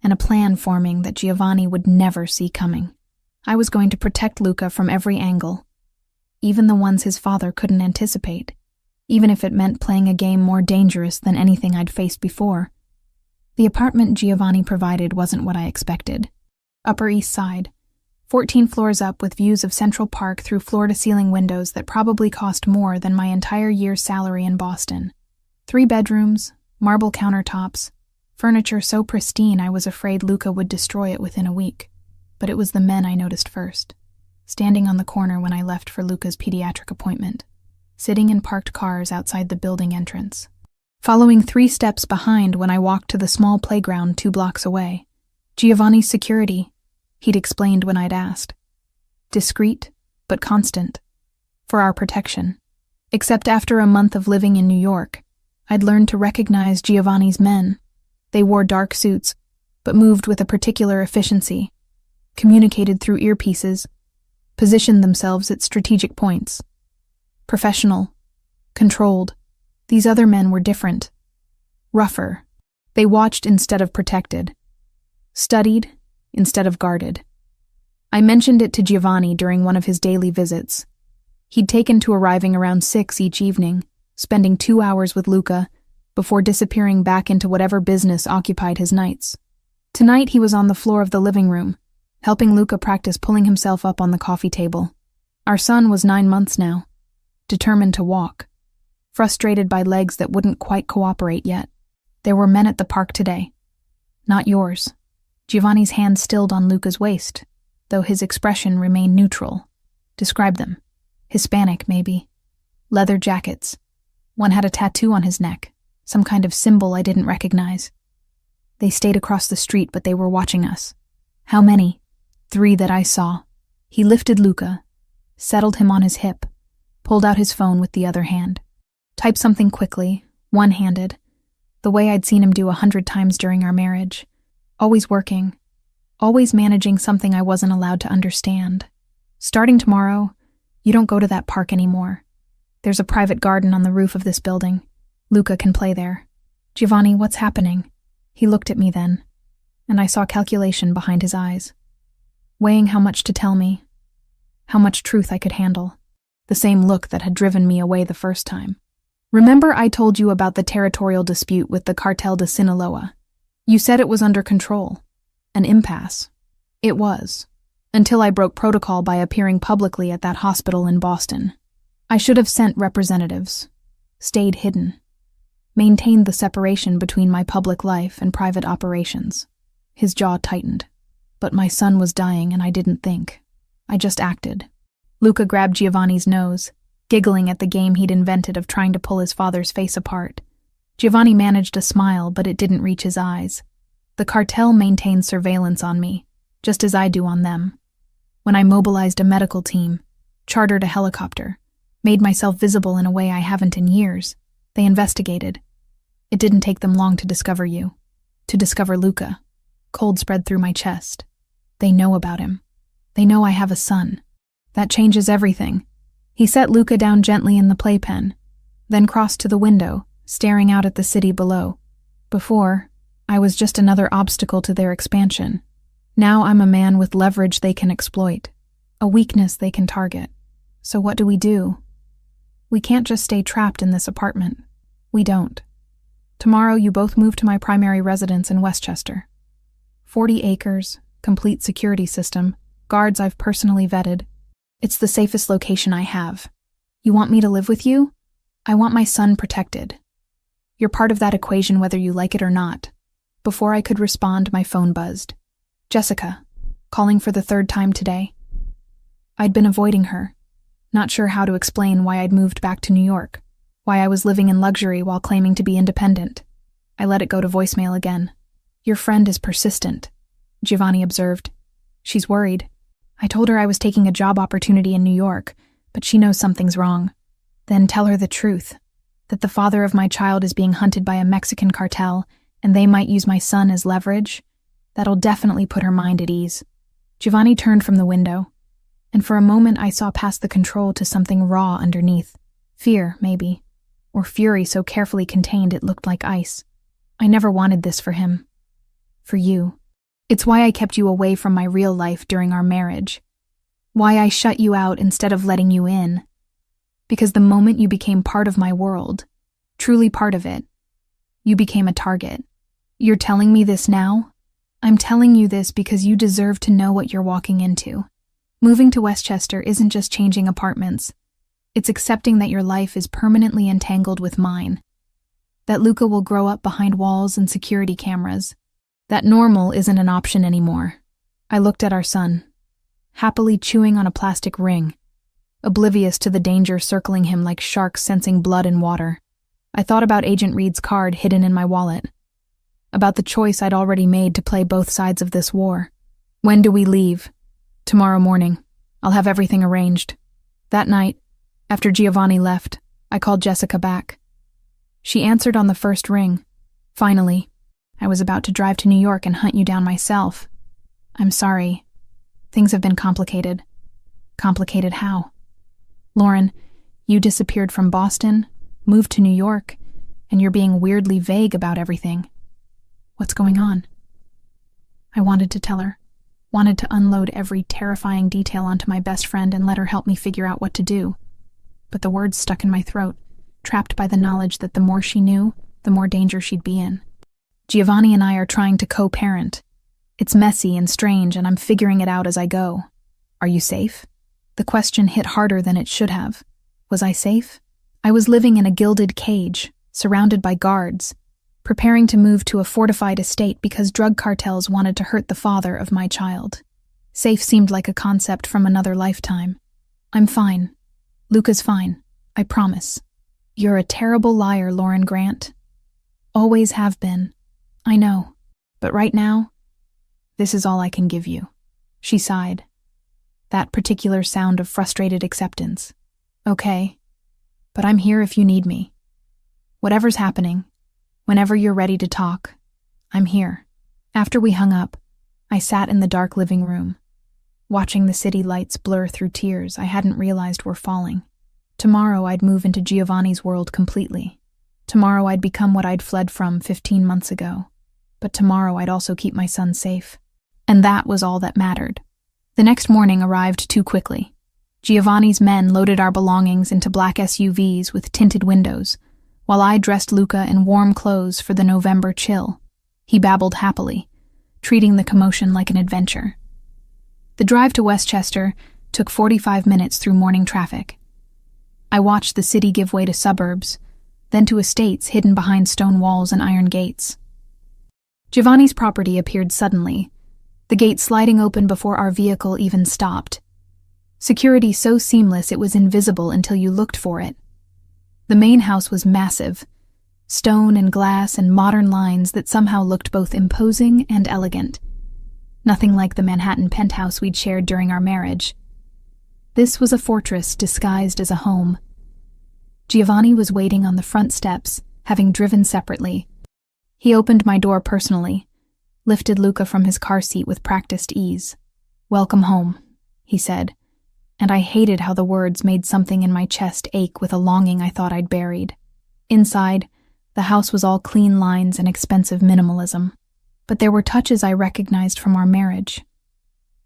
and a plan forming that Giovanni would never see coming. I was going to protect Luca from every angle, even the ones his father couldn't anticipate, even if it meant playing a game more dangerous than anything I'd faced before. The apartment Giovanni provided wasn't what I expected. Upper East Side, 14 floors up with views of Central Park through floor-to-ceiling windows that probably cost more than my entire year's salary in Boston. 3 bedrooms, marble countertops, furniture so pristine I was afraid Luca would destroy it within a week. But it was the men I noticed first, standing on the corner when I left for Luca's pediatric appointment, sitting in parked cars outside the building entrance, following 3 steps behind when I walked to the small playground 2 blocks away. Giovanni's security, he'd explained when I'd asked. Discreet, but constant. For our protection. Except after a month of living in New York, I'd learned to recognize Giovanni's men. They wore dark suits, but moved with a particular efficiency, communicated through earpieces, positioned themselves at strategic points. Professional, controlled. These other men were different. Rougher. They watched instead of protected. Studied instead of guarded. I mentioned it to Giovanni during one of his daily visits. He'd taken to arriving around 6 each evening, spending 2 hours with Luca, before disappearing back into whatever business occupied his nights. Tonight he was on the floor of the living room, helping Luca practice pulling himself up on the coffee table. Our son was 9 months now, determined to walk. frustrated by legs that wouldn't quite cooperate yet. There were men at the park today. Not yours. Giovanni's hand stilled on Luca's waist, though his expression remained neutral. Describe them. Hispanic, maybe. Leather jackets. One had a tattoo on his neck, some kind of symbol I didn't recognize. They stayed across the street, but they were watching us. How many? 3 that I saw. He lifted Luca, settled him on his hip, pulled out his phone with the other hand. Typed something quickly, one-handed, the way I'd seen him do 100 times during our marriage. Always working, always managing something I wasn't allowed to understand. Starting tomorrow, you don't go to that park anymore. There's a private garden on the roof of this building. Luca can play there. Giovanni, what's happening? He looked at me then, and I saw calculation behind his eyes, weighing how much to tell me, how much truth I could handle. The same look that had driven me away the first time. Remember I told you about the territorial dispute with the Cartel de Sinaloa? You said it was under control. An impasse. It was. Until I broke protocol by appearing publicly at that hospital in Boston. I should have sent representatives. Stayed hidden. Maintained the separation between my public life and private operations. His jaw tightened. But my son was dying and I didn't think. I just acted. Luca grabbed Giovanni's nose, giggling at the game he'd invented of trying to pull his father's face apart. Giovanni managed a smile, but it didn't reach his eyes. The cartel maintained surveillance on me, just as I do on them. When I mobilized a medical team, chartered a helicopter, made myself visible in a way I haven't in years, they investigated. It didn't take them long to discover you, to discover Luca. Cold spread through my chest. They know about him. They know I have a son. That changes everything. He set Luca down gently in the playpen, then crossed to the window, staring out at the city below. Before, I was just another obstacle to their expansion. Now I'm a man with leverage they can exploit, a weakness they can target. So what do? We can't just stay trapped in this apartment. We don't. Tomorrow you both move to my primary residence in Westchester. 40 acres, complete security system, guards I've personally vetted. It's the safest location I have. You want me to live with you? I want my son protected. You're part of that equation whether you like it or not. Before I could respond, my phone buzzed. Jessica, calling for the 3rd time today. I'd been avoiding her, not sure how to explain why I'd moved back to New York, why I was living in luxury while claiming to be independent. I let it go to voicemail again. Your friend is persistent, Giovanni observed. She's worried. I told her I was taking a job opportunity in New York, but she knows something's wrong. Then tell her the truth, that the father of my child is being hunted by a Mexican cartel, and they might use my son as leverage. That'll definitely put her mind at ease. Giovanni turned from the window, and for a moment I saw past the control to something raw underneath. Fear, maybe, or fury so carefully contained it looked like ice. I never wanted this for him. For you. It's why I kept you away from my real life during our marriage. Why I shut you out instead of letting you in. Because the moment you became part of my world, truly part of it, you became a target. You're telling me this now? I'm telling you this because you deserve to know what you're walking into. Moving to Westchester isn't just changing apartments. It's accepting that your life is permanently entangled with mine. That Luca will grow up behind walls and security cameras. That normal isn't an option anymore. I looked at our son, happily chewing on a plastic ring, oblivious to the danger circling him like sharks sensing blood in water. I thought about Agent Reed's card hidden in my wallet, about the choice I'd already made to play both sides of this war. When do we leave? Tomorrow morning. I'll have everything arranged. That night, after Giovanni left, I called Jessica back. She answered on the first ring. Finally. I was about to drive to New York and hunt you down myself. I'm sorry. Things have been complicated. Complicated how? Lauren, you disappeared from Boston, moved to New York, and you're being weirdly vague about everything. What's going on? I wanted to tell her. Wanted to unload every terrifying detail onto my best friend and let her help me figure out what to do. But the words stuck in my throat, trapped by the knowledge that the more she knew, the more danger she'd be in. Giovanni and I are trying to co-parent. It's messy and strange, and I'm figuring it out as I go. Are you safe? The question hit harder than it should have. Was I safe? I was living in a gilded cage, surrounded by guards, preparing to move to a fortified estate because drug cartels wanted to hurt the father of my child. Safe seemed like a concept from another lifetime. I'm fine. Luca's fine. I promise. You're a terrible liar, Lauren Grant. Always have been. I know. But right now, this is all I can give you. She sighed. That particular sound of frustrated acceptance. Okay. But I'm here if you need me. Whatever's happening, whenever you're ready to talk, I'm here. After we hung up, I sat in the dark living room, watching the city lights blur through tears I hadn't realized were falling. Tomorrow I'd move into Giovanni's world completely. Tomorrow I'd become what I'd fled from 15 months ago. But tomorrow I'd also keep my son safe. And that was all that mattered. The next morning arrived too quickly. Giovanni's men loaded our belongings into black SUVs with tinted windows, while I dressed Luca in warm clothes for the November chill. He babbled happily, treating the commotion like an adventure. The drive to Westchester took 45 minutes through morning traffic. I watched the city give way to suburbs, then to estates hidden behind stone walls and iron gates. Giovanni's property appeared suddenly, the gate sliding open before our vehicle even stopped. Security so seamless it was invisible until you looked for it. The main house was massive, stone and glass and modern lines that somehow looked both imposing and elegant. Nothing like the Manhattan penthouse we'd shared during our marriage. This was a fortress disguised as a home. Giovanni was waiting on the front steps, having driven separately. He opened my door personally, lifted Luca from his car seat with practiced ease. "Welcome home," he said, and I hated how the words made something in my chest ache with a longing I thought I'd buried. Inside, the house was all clean lines and expensive minimalism, but there were touches I recognized from our marriage.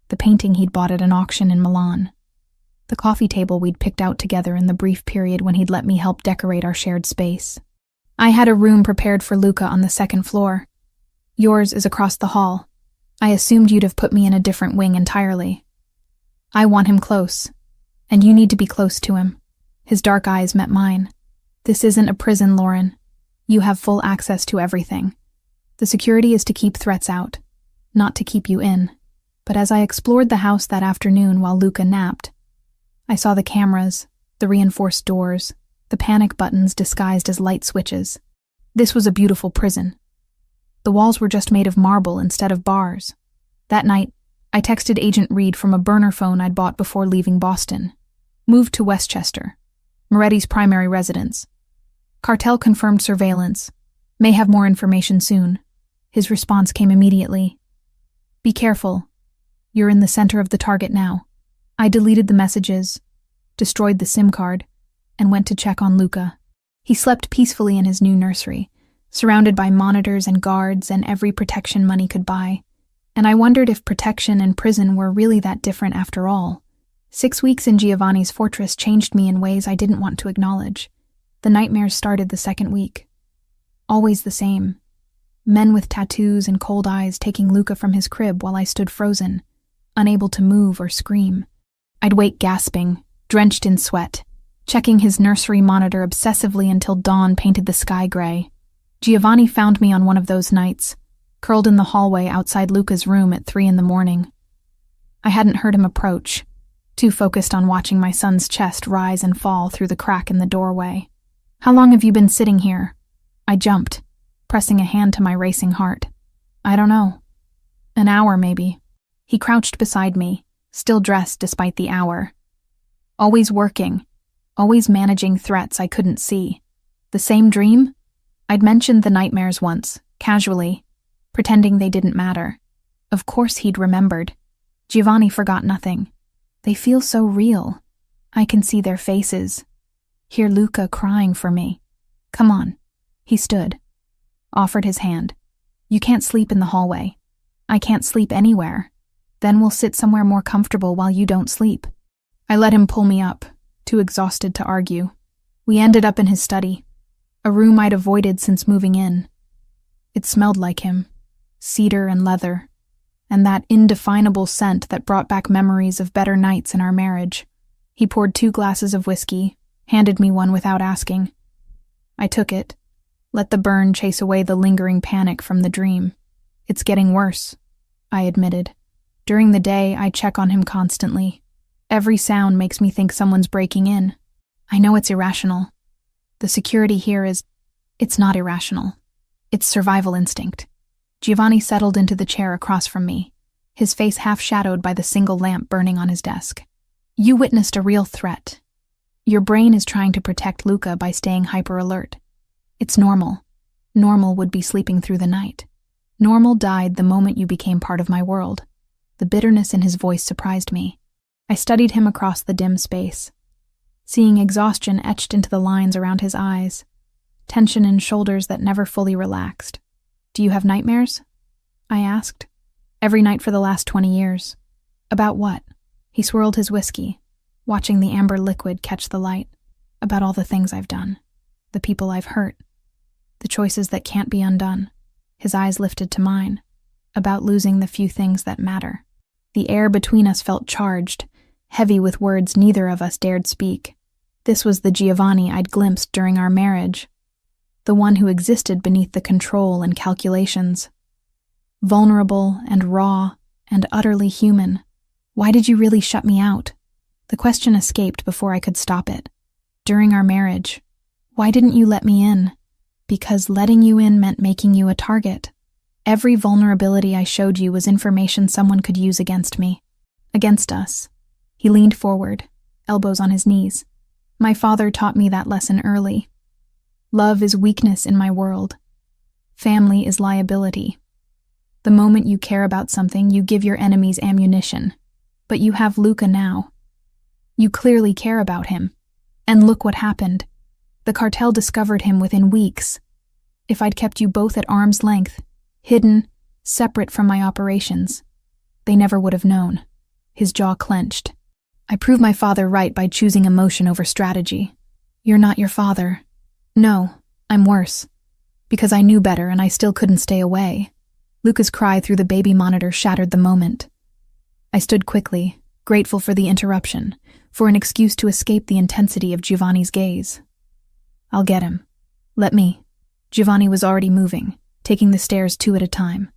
The painting he'd bought at an auction in Milan. The coffee table we'd picked out together in the brief period when he'd let me help decorate our shared space. I had a room prepared for Luca on the second floor. Yours is across the hall. I assumed you'd have put me in a different wing entirely. I want him close, and you need to be close to him. His dark eyes met mine. This isn't a prison, Lauren. You have full access to everything. The security is to keep threats out, not to keep you in. But as I explored the house that afternoon while Luca napped, I saw the cameras, the reinforced doors, the panic buttons disguised as light switches. This was a beautiful prison. The walls were just made of marble instead of bars. That night, I texted Agent Reed from a burner phone I'd bought before leaving Boston. Moved to Westchester, Moretti's primary residence. Cartel confirmed surveillance. May have more information soon. His response came immediately. Be careful. You're in the center of the target now. I deleted the messages, destroyed the SIM card, and went to check on Luca. He slept peacefully in his new nursery, surrounded by monitors and guards and every protection money could buy. And I wondered if protection and prison were really that different after all. 6 weeks in Giovanni's fortress changed me in ways I didn't want to acknowledge. The nightmares started the second week. Always the same. Men with tattoos and cold eyes taking Luca from his crib while I stood frozen, unable to move or scream. I'd wake gasping, drenched in sweat, checking his nursery monitor obsessively until dawn painted the sky gray. Giovanni found me on one of those nights, curled in the hallway outside Luca's room at 3 a.m. I hadn't heard him approach, too focused on watching my son's chest rise and fall through the crack in the doorway. How long have you been sitting here? I jumped, pressing a hand to my racing heart. I don't know. An hour, maybe. He crouched beside me, still dressed despite the hour. Always working, always managing threats I couldn't see. The same dream? I'd mentioned the nightmares once, casually, pretending they didn't matter. Of course he'd remembered. Giovanni forgot nothing. They feel so real. I can see their faces. Hear Luca crying for me. Come on. He stood, offered his hand. You can't sleep in the hallway. I can't sleep anywhere. Then we'll sit somewhere more comfortable while you don't sleep. I let him pull me up, too exhausted to argue. We ended up in his study, a room I'd avoided since moving in. It smelled like him, cedar and leather, and that indefinable scent that brought back memories of better nights in our marriage. He poured 2 glasses of whiskey, handed me one without asking. I took it, let the burn chase away the lingering panic from the dream. It's getting worse, I admitted. During the day, I check on him constantly. Every sound makes me think someone's breaking in. I know it's irrational. The security here it's not irrational. It's survival instinct. Giovanni settled into the chair across from me, his face half shadowed by the single lamp burning on his desk. You witnessed a real threat. Your brain is trying to protect Luca by staying hyper-alert. It's normal. Normal would be sleeping through the night. Normal died the moment you became part of my world. The bitterness in his voice surprised me. I studied him across the dim space, seeing exhaustion etched into the lines around his eyes, tension in shoulders that never fully relaxed. Do you have nightmares? I asked. Every night for the last 20 years. About what? He swirled his whiskey, watching the amber liquid catch the light. About all the things I've done, the people I've hurt, the choices that can't be undone. His eyes lifted to mine. About losing the few things that matter. The air between us felt charged, heavy with words neither of us dared speak. This was the Giovanni I'd glimpsed during our marriage, the one who existed beneath the control and calculations. Vulnerable and raw and utterly human. Why did you really shut me out? The question escaped before I could stop it. During our marriage, why didn't you let me in? Because letting you in meant making you a target. Every vulnerability I showed you was information someone could use against me. Against us. He leaned forward, elbows on his knees. My father taught me that lesson early. Love is weakness in my world. Family is liability. The moment you care about something, you give your enemies ammunition. But you have Luca now. You clearly care about him. And look what happened. The cartel discovered him within weeks. If I'd kept you both at arm's length, hidden, separate from my operations, they never would have known. His jaw clenched. I proved my father right by choosing emotion over strategy. You're not your father. No, I'm worse. Because I knew better and I still couldn't stay away. Luca's cry through the baby monitor shattered the moment. I stood quickly, grateful for the interruption, for an excuse to escape the intensity of Giovanni's gaze. I'll get him. Let me. Giovanni was already moving, taking the stairs 2 at a time.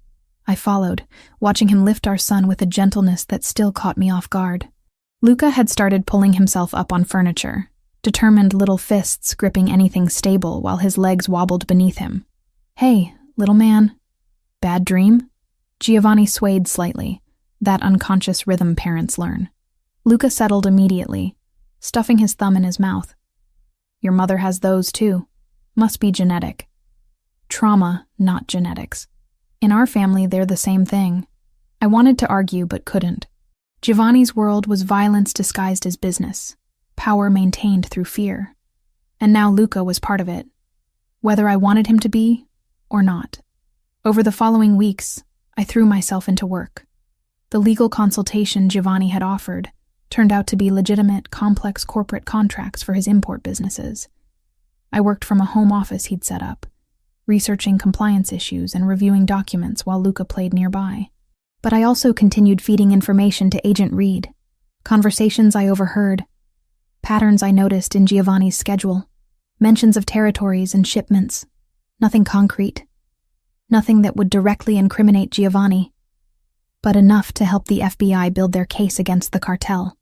I followed, watching him lift our son with a gentleness that still caught me off guard. Luca had started pulling himself up on furniture, determined little fists gripping anything stable while his legs wobbled beneath him. Hey, little man. Bad dream? Giovanni swayed slightly, that unconscious rhythm parents learn. Luca settled immediately, stuffing his thumb in his mouth. Your mother has those too. Must be genetic. Trauma, not genetics. In our family, they're the same thing. I wanted to argue but couldn't. Giovanni's world was violence disguised as business, power maintained through fear. And now Luca was part of it, whether I wanted him to be or not. Over the following weeks, I threw myself into work. The legal consultation Giovanni had offered turned out to be legitimate, complex corporate contracts for his import businesses. I worked from a home office he'd set up, researching compliance issues and reviewing documents while Luca played nearby. But I also continued feeding information to Agent Reed, conversations I overheard, patterns I noticed in Giovanni's schedule, mentions of territories and shipments. Nothing concrete. Nothing that would directly incriminate Giovanni, but enough to help the FBI build their case against the cartel.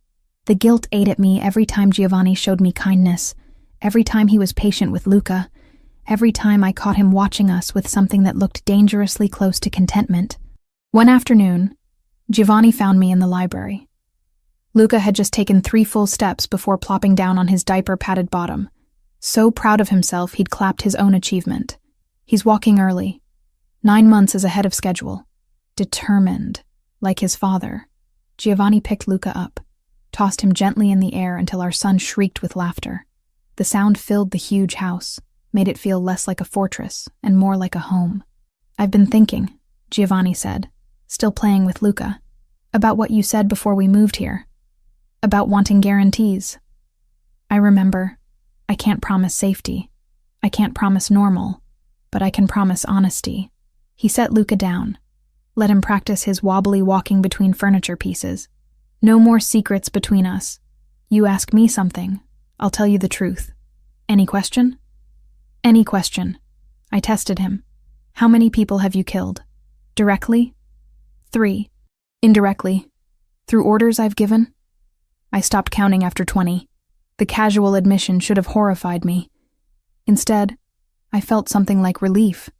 The guilt ate at me every time Giovanni showed me kindness, every time he was patient with Luca, every time I caught him watching us with something that looked dangerously close to contentment. One afternoon, Giovanni found me in the library. Luca had just taken 3 full steps before plopping down on his diaper-padded bottom. So proud of himself, he'd clapped his own achievement. He's walking early. 9 months is ahead of schedule. Determined, like his father. Giovanni picked Luca up, tossed him gently in the air until our son shrieked with laughter. The sound filled the huge house, made it feel less like a fortress and more like a home. I've been thinking, Giovanni said, still playing with Luca, about what you said before we moved here. About wanting guarantees. I remember, I can't promise safety. I can't promise normal, but I can promise honesty. He set Luca down, let him practice his wobbly walking between furniture pieces. No more secrets between us. You ask me something, I'll tell you the truth. Any question? Any question. I tested him. How many people have you killed? Directly? 3. Indirectly? Through orders I've given? I stopped counting after 20. The casual admission should have horrified me. Instead, I felt something like relief.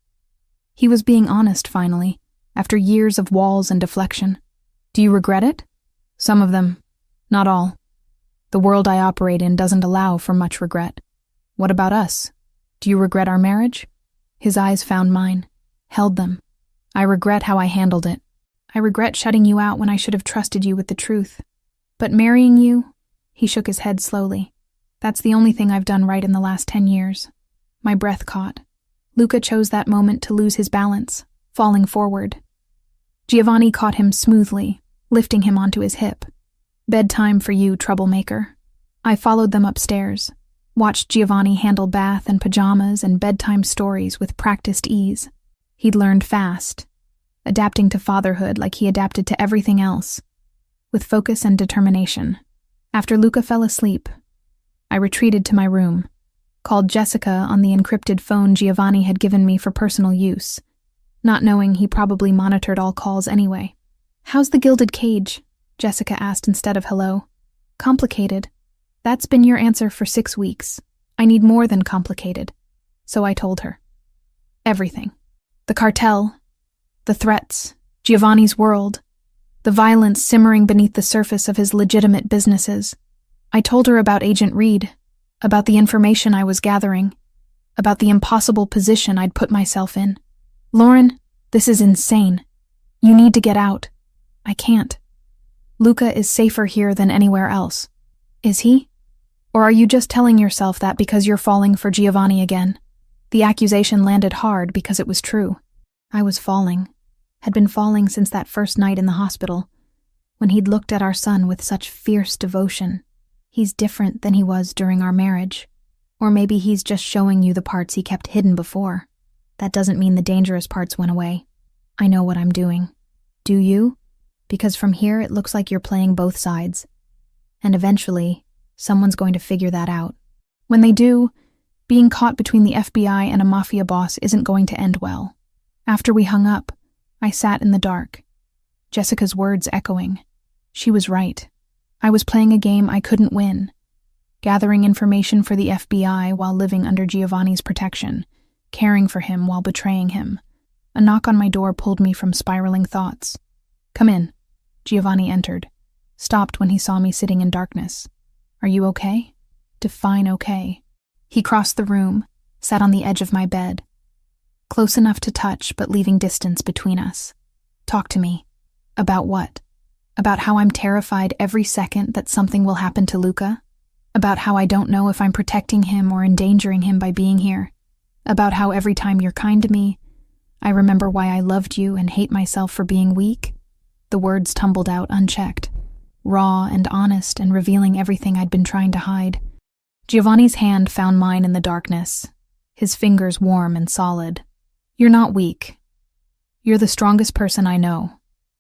He was being honest, finally, after years of walls and deflection. Do you regret it? Some of them. Not all. The world I operate in doesn't allow for much regret. What about us? Do you regret our marriage? His eyes found mine, held them. I regret how I handled it. I regret shutting you out when I should have trusted you with the truth. But marrying you, he shook his head slowly. That's the only thing I've done right in the last 10 years. My breath caught. Luca chose that moment to lose his balance, falling forward. Giovanni caught him smoothly, lifting him onto his hip. Bedtime for you, troublemaker. I followed them upstairs, watched Giovanni handle bath and pajamas and bedtime stories with practiced ease. He'd learned fast, adapting to fatherhood like he adapted to everything else, with focus and determination. After Luca fell asleep, I retreated to my room, called Jessica on the encrypted phone Giovanni had given me for personal use, not knowing he probably monitored all calls anyway. How's the gilded cage? Jessica asked instead of hello. Complicated. That's been your answer for 6 weeks. I need more than complicated. So I told her. Everything. The cartel, the threats, Giovanni's world, the violence simmering beneath the surface of his legitimate businesses. I told her about Agent Reed, about the information I was gathering, about the impossible position I'd put myself in. Lauren, this is insane. You need to get out. I can't. Luca is safer here than anywhere else. Is he? Or are you just telling yourself that because you're falling for Giovanni again? The accusation landed hard because it was true. I was falling, had been falling since that first night in the hospital, when he'd looked at our son with such fierce devotion. He's different than he was during our marriage. Or maybe he's just showing you the parts he kept hidden before. That doesn't mean the dangerous parts went away. I know what I'm doing. Do you? Because from here it looks like you're playing both sides. And eventually, someone's going to figure that out. When they do, being caught between the FBI and a Mafia boss isn't going to end well. After we hung up, I sat in the dark, Jessica's words echoing. She was right. I was playing a game I couldn't win, gathering information for the FBI while living under Giovanni's protection, caring for him while betraying him. A knock on my door pulled me from spiraling thoughts. Come in. Giovanni entered, stopped when he saw me sitting in darkness. Are you okay? Define okay. He crossed the room, sat on the edge of my bed, close enough to touch but leaving distance between us. Talk to me. About what? About how I'm terrified every second that something will happen to Luca? About how I don't know if I'm protecting him or endangering him by being here? About how every time you're kind to me, I remember why I loved you and hate myself for being weak? The words tumbled out unchecked, raw and honest and revealing everything I'd been trying to hide. Giovanni's hand found mine in the darkness, his fingers warm and solid. You're not weak. You're the strongest person I know.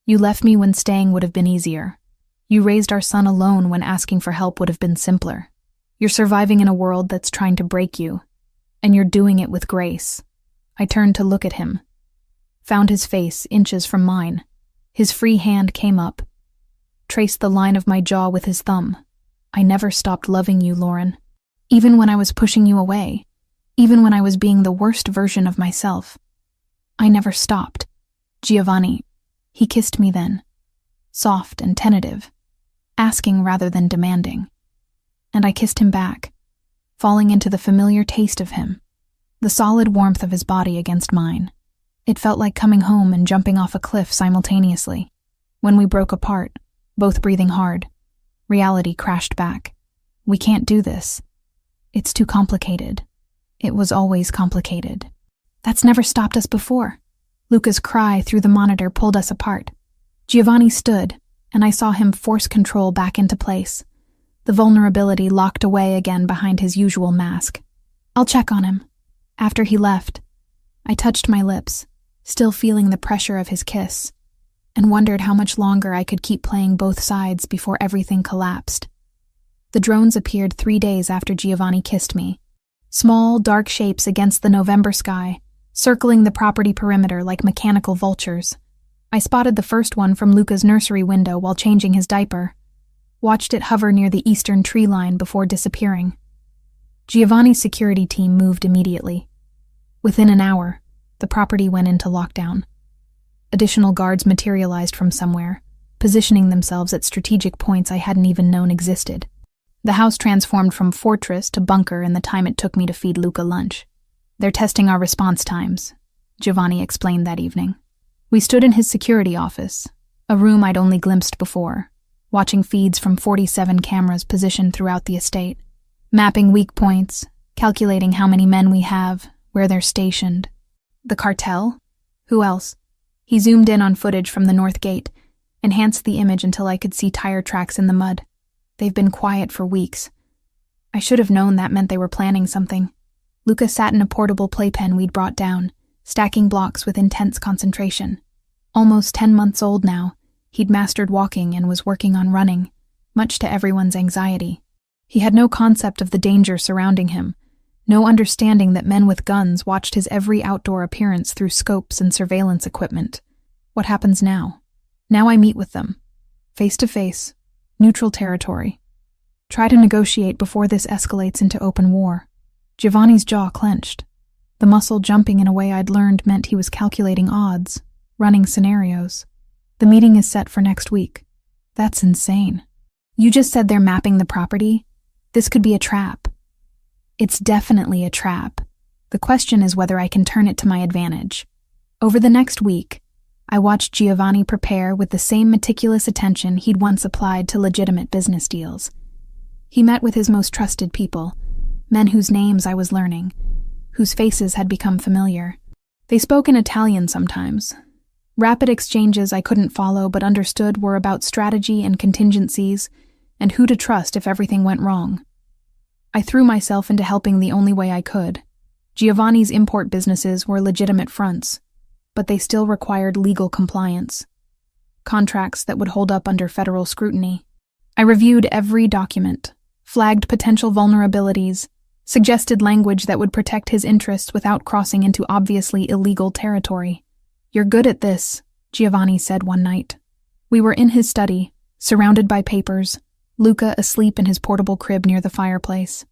You left me when staying would have been easier. You raised our son alone when asking for help would have been simpler. You're surviving in a world that's trying to break you, and you're doing it with grace. I turned to look at him, found his face inches from mine. His free hand came up, traced the line of my jaw with his thumb. I never stopped loving you, Lauren. Even when I was pushing you away, even when I was being the worst version of myself. I never stopped. Giovanni. He kissed me then, soft and tentative, asking rather than demanding. And I kissed him back, falling into the familiar taste of him, the solid warmth of his body against mine. It felt like coming home and jumping off a cliff simultaneously. When we broke apart, both breathing hard, reality crashed back. We can't do this. It's too complicated. It was always complicated. That's never stopped us before. Luca's cry through the monitor pulled us apart. Giovanni stood, and I saw him force control back into place, the vulnerability locked away again behind his usual mask. I'll check on him. After he left, I touched my lips, still feeling the pressure of his kiss, and wondered how much longer I could keep playing both sides before everything collapsed. The drones appeared 3 days after Giovanni kissed me. Small, dark shapes against the November sky, circling the property perimeter like mechanical vultures. I spotted the first one from Luca's nursery window while changing his diaper. Watched it hover near the eastern tree line before disappearing. Giovanni's security team moved immediately. Within an hour, the property went into lockdown. Additional guards materialized from somewhere, positioning themselves at strategic points I hadn't even known existed. The house transformed from fortress to bunker in the time it took me to feed Luca lunch. "They're testing our response times," Giovanni explained that evening. We stood in his security office, a room I'd only glimpsed before, watching feeds from 47 cameras positioned throughout the estate, mapping weak points, calculating how many men we have, where they're stationed. The cartel? Who else? He zoomed in on footage from the north gate, enhanced the image until I could see tire tracks in the mud. They've been quiet for weeks. I should have known that meant they were planning something. Luca sat in a portable playpen we'd brought down, stacking blocks with intense concentration. Almost 10 months old now, he'd mastered walking and was working on running, much to everyone's anxiety. He had no concept of the danger surrounding him, no understanding that men with guns watched his every outdoor appearance through scopes and surveillance equipment. What happens now? Now I meet with them, face to face, neutral territory. Try to negotiate before this escalates into open war. Giovanni's jaw clenched. The muscle jumping in a way I'd learned meant he was calculating odds, running scenarios. The meeting is set for next week. That's insane. You just said they're mapping the property? This could be a trap. It's definitely a trap. The question is whether I can turn it to my advantage. Over the next week, I watched Giovanni prepare with the same meticulous attention he'd once applied to legitimate business deals. He met with his most trusted people, men whose names I was learning, whose faces had become familiar. They spoke in Italian sometimes. Rapid exchanges I couldn't follow but understood were about strategy and contingencies, and who to trust if everything went wrong. I threw myself into helping the only way I could. Giovanni's import businesses were legitimate fronts, but they still required legal compliance. Contracts that would hold up under federal scrutiny. I reviewed every document, flagged potential vulnerabilities, suggested language that would protect his interests without crossing into obviously illegal territory. "You're good at this," Giovanni said one night. We were in his study, surrounded by papers, Luca asleep in his portable crib near the fireplace.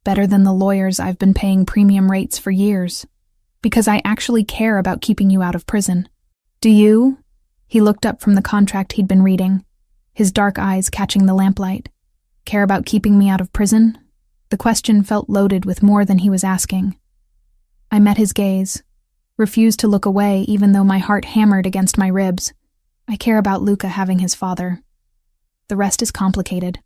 Better than the lawyers I've been paying premium rates for years. Because I actually care about keeping you out of prison. "Do you?" He looked up from the contract he'd been reading, his dark eyes catching the lamplight. "Care about keeping me out of prison?" The question felt loaded with more than he was asking. I met his gaze, refused to look away even though my heart hammered against my ribs. I care about Luca having his father. The rest is complicated.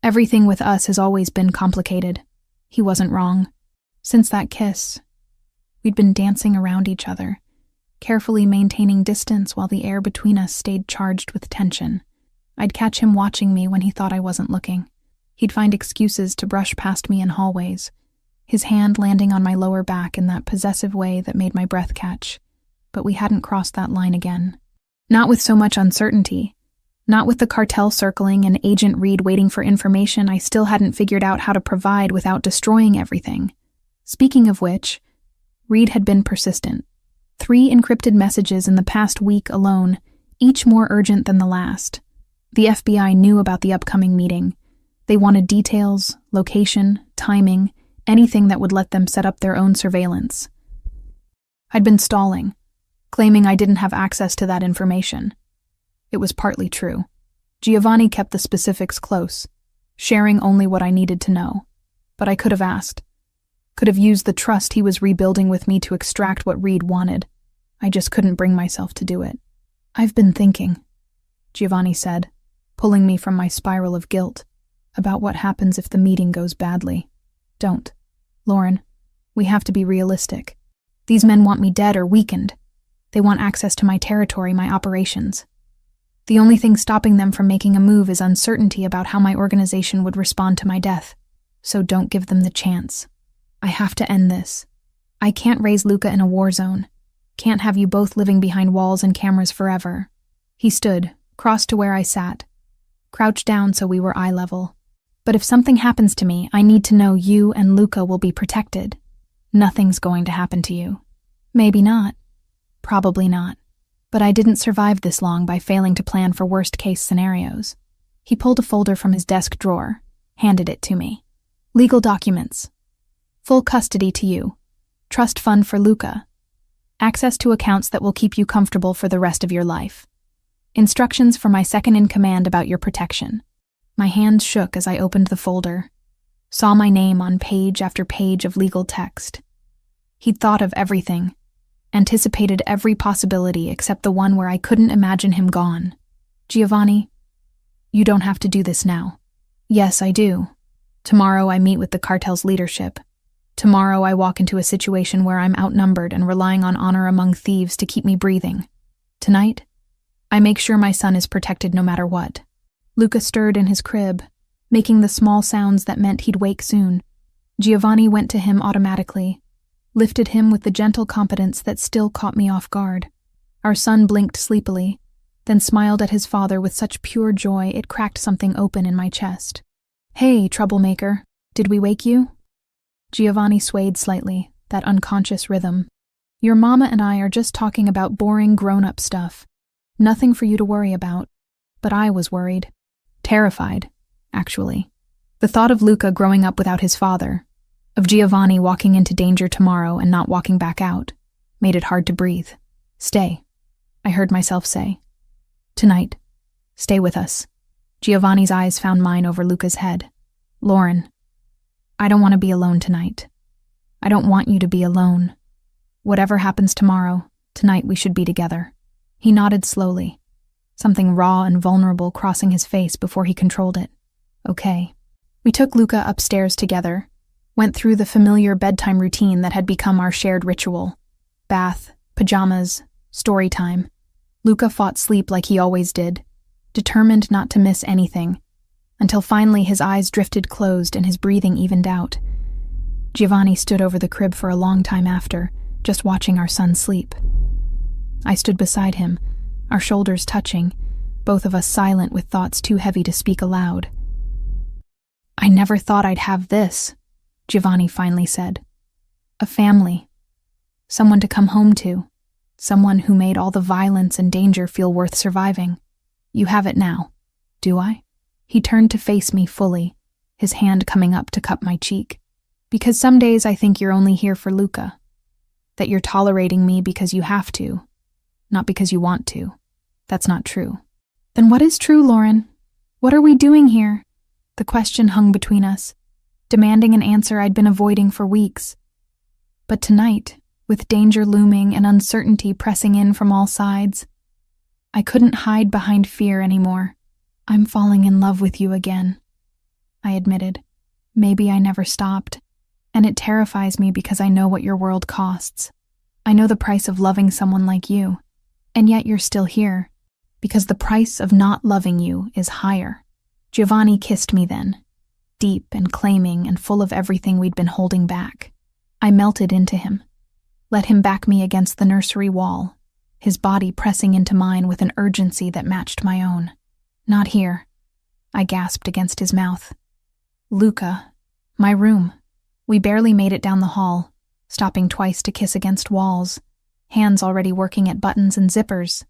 Everything with us has always been complicated. He wasn't wrong. Since that kiss, we'd been dancing around each other, carefully maintaining distance while the air between us stayed charged with tension. I'd catch him watching me when he thought I wasn't looking. He'd find excuses to brush past me in hallways, his hand landing on my lower back in that possessive way that made my breath catch. But we hadn't crossed that line again. Not with so much uncertainty. Not with the cartel circling and Agent Reed waiting for information I still hadn't figured out how to provide without destroying everything. Speaking of which, Reed had been persistent. 3 encrypted messages in the past week alone, each more urgent than the last. The FBI knew about the upcoming meeting. They wanted details, location, timing, anything that would let them set up their own surveillance. I'd been stalling, claiming I didn't have access to that information. It was partly true. Giovanni kept the specifics close, sharing only what I needed to know. But I could have asked. Could have used the trust he was rebuilding with me to extract what Reed wanted. I just couldn't bring myself to do it. "I've been thinking," Giovanni said, pulling me from my spiral of guilt, "about what happens if the meeting goes badly. Don't. Lauren, we have to be realistic. These men want me dead or weakened. They want access to my territory, my operations. The only thing stopping them from making a move is uncertainty about how my organization would respond to my death. So don't give them the chance. I have to end this. I can't raise Luca in a war zone. Can't have you both living behind walls and cameras forever." He stood, crossed to where I sat, crouched down so we were eye level. But if something happens to me, I need to know you and Luca will be protected. Nothing's going to happen to you. Maybe not. Probably not. But I didn't survive this long by failing to plan for worst-case scenarios. He pulled a folder from his desk drawer, handed it to me. Legal documents. Full custody to you. Trust fund for Luca. Access to accounts that will keep you comfortable for the rest of your life. Instructions for my second-in-command about your protection. My hands shook as I opened the folder, saw my name on page after page of legal text. He'd thought of everything, anticipated every possibility except the one where I couldn't imagine him gone. Giovanni, you don't have to do this now. Yes, I do. Tomorrow I meet with the cartel's leadership. Tomorrow I walk into a situation where I'm outnumbered and relying on honor among thieves to keep me breathing. Tonight, I make sure my son is protected no matter what. Luca stirred in his crib, making the small sounds that meant he'd wake soon. Giovanni went to him automatically, lifted him with the gentle competence that still caught me off guard. Our son blinked sleepily, then smiled at his father with such pure joy it cracked something open in my chest. Hey, troublemaker, did we wake you? Giovanni swayed slightly, that unconscious rhythm. Your mama and I are just talking about boring grown-up stuff. Nothing for you to worry about. But I was worried. Terrified, actually. The thought of Luca growing up without his father, of Giovanni walking into danger tomorrow and not walking back out, made it hard to breathe. Stay, I heard myself say. Tonight, stay with us. Giovanni's eyes found mine over Luca's head. Lauren, I don't want to be alone tonight. I don't want you to be alone. Whatever happens tomorrow, tonight we should be together. He nodded slowly, something raw and vulnerable crossing his face before he controlled it. Okay. We took Luca upstairs together, went through the familiar bedtime routine that had become our shared ritual. Bath, pajamas, story time. Luca fought sleep like he always did, determined not to miss anything, until finally his eyes drifted closed and his breathing evened out. Giovanni stood over the crib for a long time after, just watching our son sleep. I stood beside him, our shoulders touching, both of us silent with thoughts too heavy to speak aloud. I never thought I'd have this, Giovanni finally said. A family. Someone to come home to. Someone who made all the violence and danger feel worth surviving. You have it now. Do I? He turned to face me fully, his hand coming up to cup my cheek. Because some days I think you're only here for Luca. That you're tolerating me because you have to, not because you want to. That's not true. Then what is true, Lauren? What are we doing here? The question hung between us, demanding an answer I'd been avoiding for weeks. But tonight, with danger looming and uncertainty pressing in from all sides, I couldn't hide behind fear anymore. I'm falling in love with you again, I admitted. Maybe I never stopped, and it terrifies me because I know what your world costs. I know the price of loving someone like you, and yet you're still here, because the price of not loving you is higher. Giovanni kissed me then, deep and claiming and full of everything we'd been holding back. I melted into him, let him back me against the nursery wall, his body pressing into mine with an urgency that matched my own. Not here, I gasped against his mouth. Luca, my room. We barely made it down the hall, stopping twice to kiss against walls, hands already working at buttons and zippers.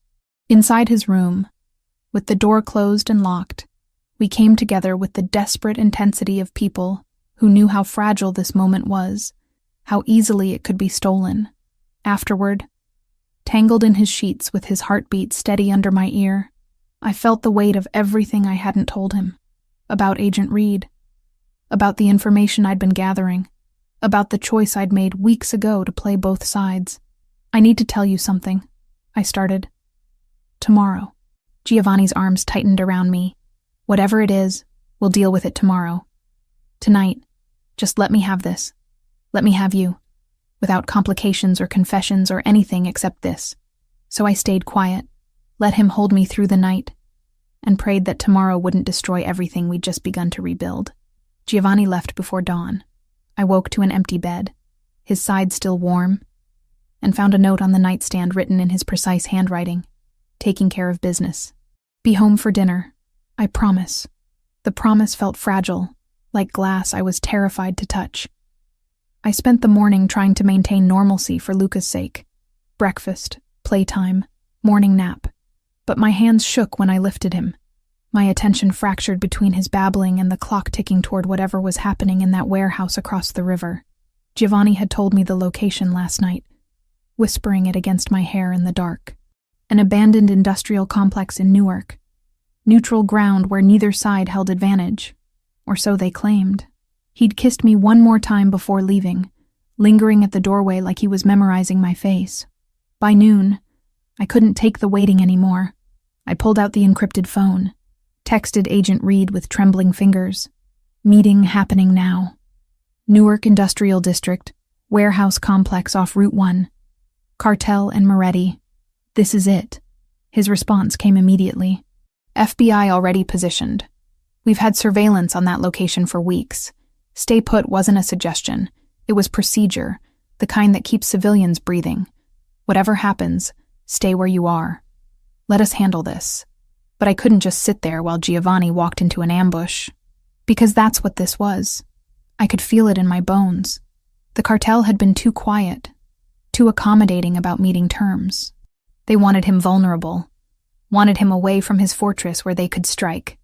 Inside his room, with the door closed and locked, we came together with the desperate intensity of people who knew how fragile this moment was, how easily it could be stolen. Afterward, tangled in his sheets with his heartbeat steady under my ear, I felt the weight of everything I hadn't told him, about Agent Reed, about the information I'd been gathering, about the choice I'd made weeks ago to play both sides. I need to tell you something, I started. Tomorrow. Giovanni's arms tightened around me. Whatever it is, we'll deal with it tomorrow. Tonight, just let me have this. Let me have you, without complications or confessions or anything except this. So I stayed quiet, let him hold me through the night, and prayed that tomorrow wouldn't destroy everything we'd just begun to rebuild. Giovanni left before dawn. I woke to an empty bed, his side still warm, and found a note on the nightstand written in his precise handwriting. Taking care of business. Be home for dinner. I promise. The promise felt fragile, like glass I was terrified to touch. I spent the morning trying to maintain normalcy for Luca's sake. Breakfast, playtime, morning nap. But my hands shook when I lifted him. My attention fractured between his babbling and the clock ticking toward whatever was happening in that warehouse across the river. Giovanni had told me the location last night, whispering it against my hair in the dark. An abandoned industrial complex in Newark. Neutral ground where neither side held advantage. Or so they claimed. He'd kissed me one more time before leaving, lingering at the doorway like he was memorizing my face. By noon, I couldn't take the waiting anymore. I pulled out the encrypted phone, texted Agent Reed with trembling fingers. Meeting happening now. Newark Industrial District, warehouse complex off Route 1. Cartel and Moretti. This is it. His response came immediately. FBI already positioned. We've had surveillance on that location for weeks. Stay put wasn't a suggestion. It was procedure, the kind that keeps civilians breathing. Whatever happens, stay where you are. Let us handle this. But I couldn't just sit there while Giovanni walked into an ambush. Because that's what this was. I could feel it in my bones. The cartel had been too quiet, too accommodating about meeting terms. They wanted him vulnerable, wanted him away from his fortress where they could strike.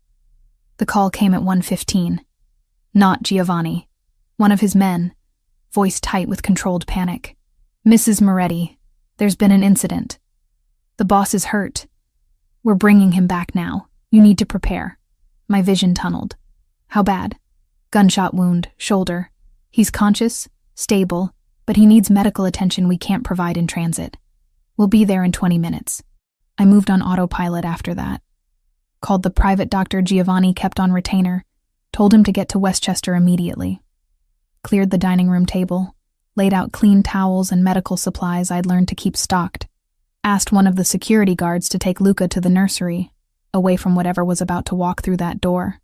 The call came at 1:15. Not Giovanni. One of his men, voice tight with controlled panic. Mrs. Moretti, there's been an incident. The boss is hurt. We're bringing him back now. You need to prepare. My vision tunneled. How bad? Gunshot wound, shoulder. He's conscious, stable, but he needs medical attention we can't provide in transit. We'll be there in 20 minutes. I moved on autopilot after that. Called the private doctor Giovanni kept on retainer, told him to get to Westchester immediately. Cleared the dining room table, laid out clean towels and medical supplies I'd learned to keep stocked. Asked one of the security guards to take Luca to the nursery, away from whatever was about to walk through that door.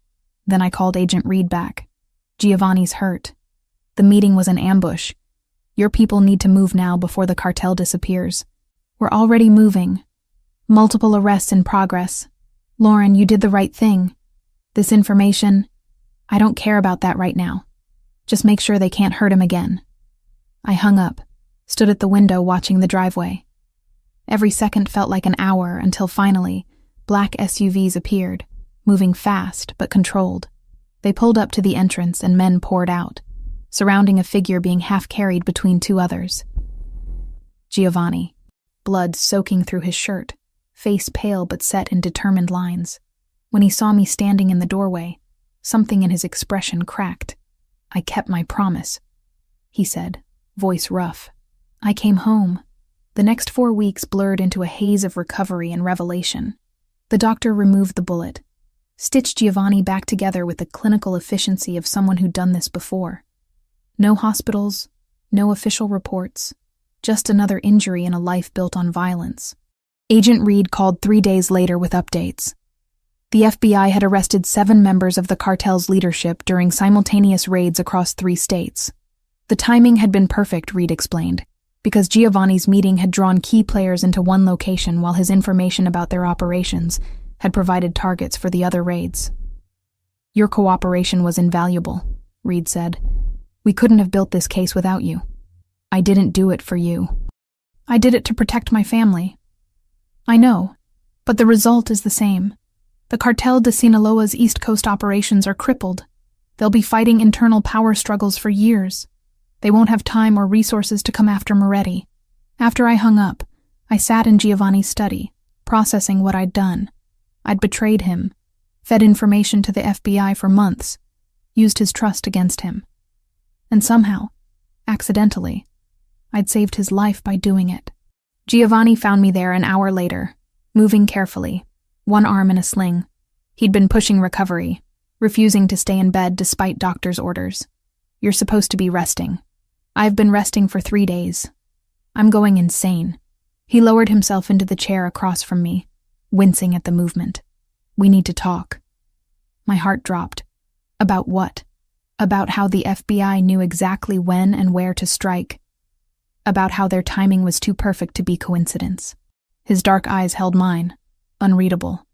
Then I called Agent Reed back. Giovanni's hurt. The meeting was an ambush. Your people need to move now before the cartel disappears. We're already moving. Multiple arrests in progress. Lauren, you did the right thing. This information, I don't care about that right now. Just make sure they can't hurt him again. I hung up, stood at the window watching the driveway. Every second felt like an hour until finally, black SUVs appeared, moving fast but controlled. They pulled up to the entrance and men poured out, surrounding a figure being half carried between two others. Giovanni, blood soaking through his shirt, face pale but set in determined lines. When he saw me standing in the doorway, something in his expression cracked. I kept my promise, he said, voice rough. I came home. The next 4 weeks blurred into a haze of recovery and revelation. The doctor removed the bullet, stitched Giovanni back together with the clinical efficiency of someone who'd done this before. No hospitals, no official reports, just another injury in a life built on violence. Agent Reed called 3 days later with updates. The FBI had arrested 7 members of the cartel's leadership during simultaneous raids across 3 states. The timing had been perfect, Reed explained, because Giovanni's meeting had drawn key players into one location while his information about their operations had provided targets for the other raids. Your cooperation was invaluable, Reed said. We couldn't have built this case without you. I didn't do it for you. I did it to protect my family. I know, but the result is the same. The cartel de Sinaloa's East Coast operations are crippled. They'll be fighting internal power struggles for years. They won't have time or resources to come after Moretti. After I hung up, I sat in Giovanni's study, processing what I'd done. I'd betrayed him, fed information to the FBI for months, used his trust against him. And somehow, accidentally, I'd saved his life by doing it. Giovanni found me there an hour later, moving carefully, one arm in a sling. He'd been pushing recovery, refusing to stay in bed despite doctor's orders. You're supposed to be resting. I've been resting for 3 days. I'm going insane. He lowered himself into the chair across from me, wincing at the movement. We need to talk. My heart dropped. About what? About how the FBI knew exactly when and where to strike. About how their timing was too perfect to be coincidence. His dark eyes held mine, unreadable.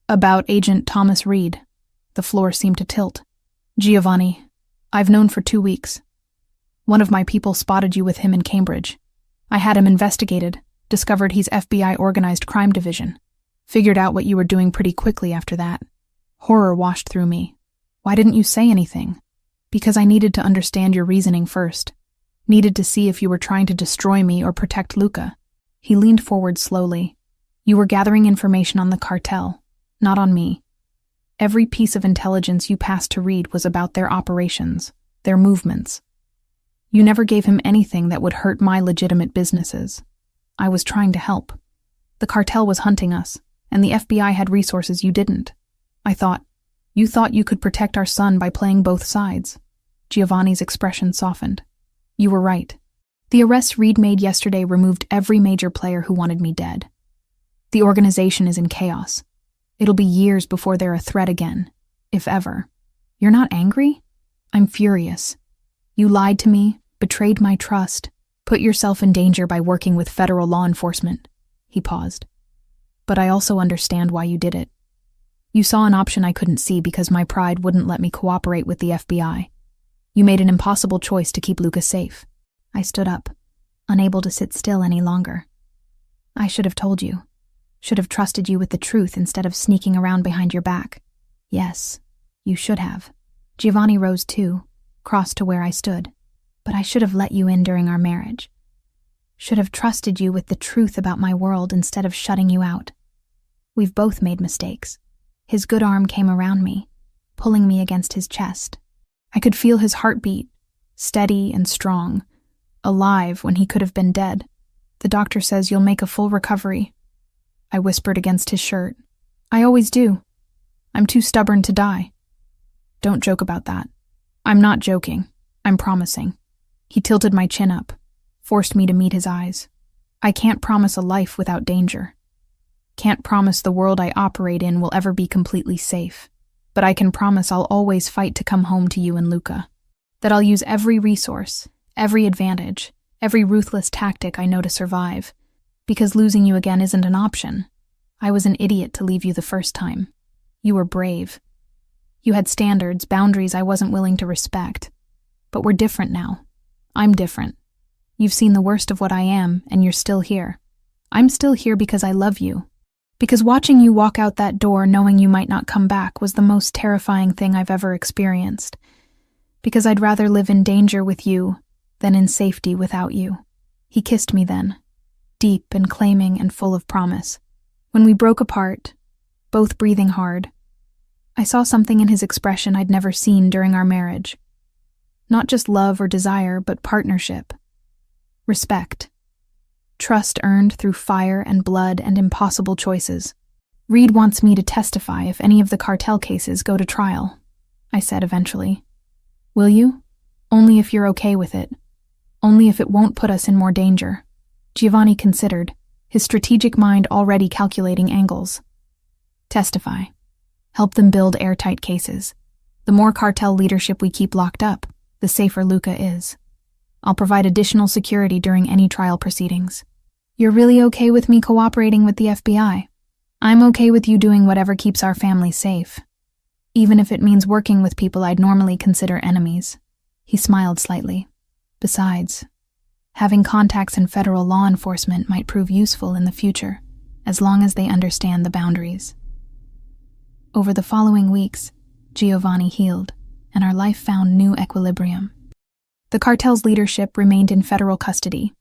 About Agent Thomas Reed. The floor seemed to tilt. Giovanni, I've known for 2 weeks. One of my people spotted you with him in Cambridge. I had him investigated, discovered he's FBI Organized Crime Division. Figured out what you were doing pretty quickly after that. Horror washed through me. Why didn't you say anything? Because I needed to understand your reasoning first. Needed to see if you were trying to destroy me or protect Luca. He leaned forward slowly. You were gathering information on the cartel, not on me. Every piece of intelligence you passed to Reed was about their operations, their movements. You never gave him anything that would hurt my legitimate businesses. I was trying to help. The cartel was hunting us, and the FBI had resources you didn't. You thought you could protect our son by playing both sides. Giovanni's expression softened. You were right. The arrests Reed made yesterday removed every major player who wanted me dead. The organization is in chaos. It'll be years before they're a threat again, if ever. You're not angry? I'm furious. You lied to me, betrayed my trust, put yourself in danger by working with federal law enforcement. He paused. But I also understand why you did it. You saw an option I couldn't see because my pride wouldn't let me cooperate with the FBI. You made an impossible choice to keep Lucas safe. I stood up, unable to sit still any longer. I should have told you. Should have trusted you with the truth instead of sneaking around behind your back. Yes, you should have. Giovanni rose too, crossed to where I stood. But I should have let you in during our marriage. Should have trusted you with the truth about my world instead of shutting you out. We've both made mistakes. His good arm came around me, pulling me against his chest. I could feel his heartbeat, steady and strong, alive when he could have been dead. The doctor says you'll make a full recovery. I whispered against his shirt. I always do. I'm too stubborn to die. Don't joke about that. I'm not joking. I'm promising. He tilted my chin up, forced me to meet his eyes. I can't promise a life without danger. Can't promise the world I operate in will ever be completely safe. But I can promise I'll always fight to come home to you and Luca. That I'll use every resource, every advantage, every ruthless tactic I know to survive. Because losing you again isn't an option. I was an idiot to leave you the first time. You were brave. You had standards, boundaries I wasn't willing to respect. But we're different now. I'm different. You've seen the worst of what I am, and you're still here. I'm still here because I love you. Because watching you walk out that door knowing you might not come back was the most terrifying thing I've ever experienced. Because I'd rather live in danger with you than in safety without you. He kissed me then, deep and claiming and full of promise. When we broke apart, both breathing hard, I saw something in his expression I'd never seen during our marriage. Not just love or desire, but partnership. Respect. Trust earned through fire and blood and impossible choices. Reed wants me to testify if any of the cartel cases go to trial, I said eventually. Will you? Only if you're okay with it. Only if it won't put us in more danger. Giovanni considered, his strategic mind already calculating angles. Testify. Help them build airtight cases. The more cartel leadership we keep locked up, the safer Luca is. I'll provide additional security during any trial proceedings. You're really okay with me cooperating with the FBI? I'm okay with you doing whatever keeps our family safe. Even if it means working with people I'd normally consider enemies. He smiled slightly. Besides, having contacts in federal law enforcement might prove useful in the future, as long as they understand the boundaries. Over the following weeks, Giovanni healed, and our life found new equilibrium. The cartel's leadership remained in federal custody,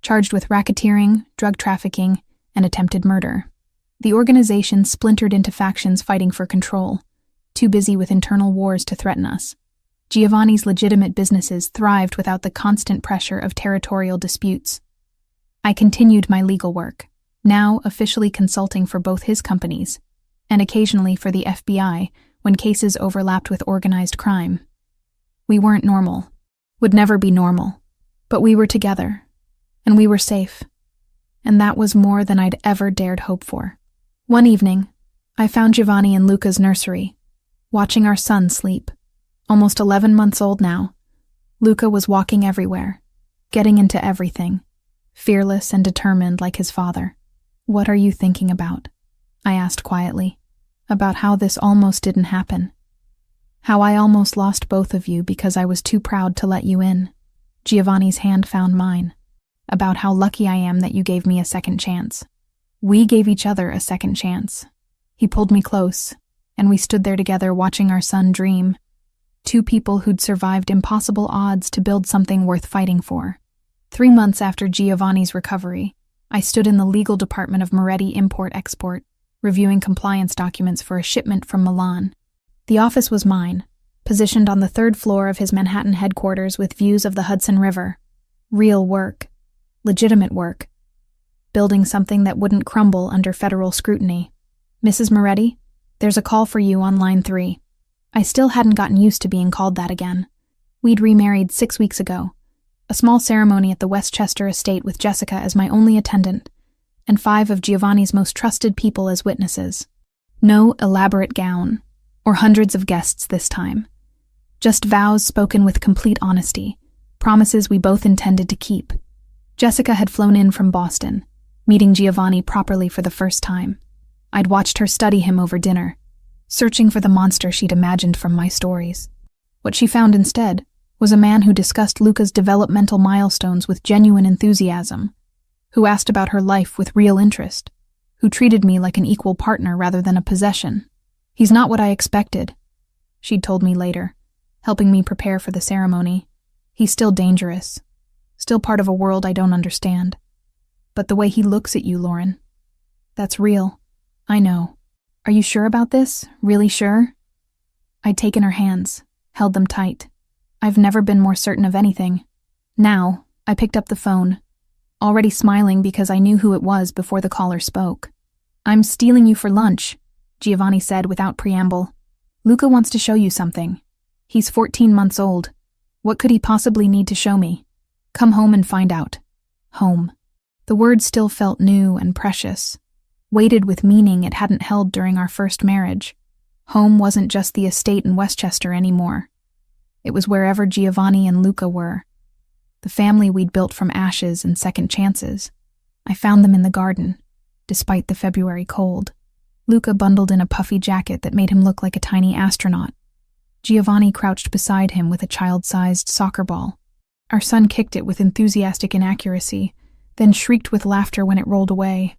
charged with racketeering, drug trafficking, and attempted murder. The organization splintered into factions fighting for control, too busy with internal wars to threaten us. Giovanni's legitimate businesses thrived without the constant pressure of territorial disputes. I continued my legal work, now officially consulting for both his companies, and occasionally for the FBI when cases overlapped with organized crime. We weren't normal. Would never be normal, but we were together, and we were safe, and that was more than I'd ever dared hope for. One evening, I found Giovanni in Luca's nursery, watching our son sleep. Almost 11 months old now, Luca was walking everywhere, getting into everything, fearless and determined like his father. What are you thinking about? I asked quietly, about how this almost didn't happen. How I almost lost both of you because I was too proud to let you in. Giovanni's hand found mine. About how lucky I am that you gave me a second chance. We gave each other a second chance. He pulled me close, and we stood there together watching our son dream. Two people who'd survived impossible odds to build something worth fighting for. 3 months after Giovanni's recovery, I stood in the legal department of Moretti Import-Export, reviewing compliance documents for a shipment from Milan. The office was mine, positioned on the 3rd floor of his Manhattan headquarters with views of the Hudson River. Real work. Legitimate work. Building something that wouldn't crumble under federal scrutiny. Mrs. Moretti, there's a call for you on line 3. I still hadn't gotten used to being called that again. We'd remarried 6 weeks ago. A small ceremony at the Westchester estate with Jessica as my only attendant, and 5 of Giovanni's most trusted people as witnesses. No elaborate gown, or hundreds of guests this time. Just vows spoken with complete honesty, promises we both intended to keep. Jessica had flown in from Boston, meeting Giovanni properly for the first time. I'd watched her study him over dinner, searching for the monster she'd imagined from my stories. What she found instead was a man who discussed Luca's developmental milestones with genuine enthusiasm, who asked about her life with real interest, who treated me like an equal partner rather than a possession. He's not what I expected, she'd told me later, helping me prepare for the ceremony. He's still dangerous, still part of a world I don't understand. But the way he looks at you, Lauren, that's real. I know. Are you sure about this? Really sure? I'd taken her hands, held them tight. I've never been more certain of anything. Now, I picked up the phone, already smiling because I knew who it was before the caller spoke. I'm stealing you for lunch, Giovanni said without preamble. Luca wants to show you something. He's 14 months old. What could he possibly need to show me? Come home and find out. Home. The word still felt new and precious, weighted with meaning it hadn't held during our first marriage. Home wasn't just the estate in Westchester anymore. It was wherever Giovanni and Luca were. The family we'd built from ashes and second chances. I found them in the garden, despite the February cold. Luca bundled in a puffy jacket that made him look like a tiny astronaut. Giovanni crouched beside him with a child-sized soccer ball. Our son kicked it with enthusiastic inaccuracy, then shrieked with laughter when it rolled away.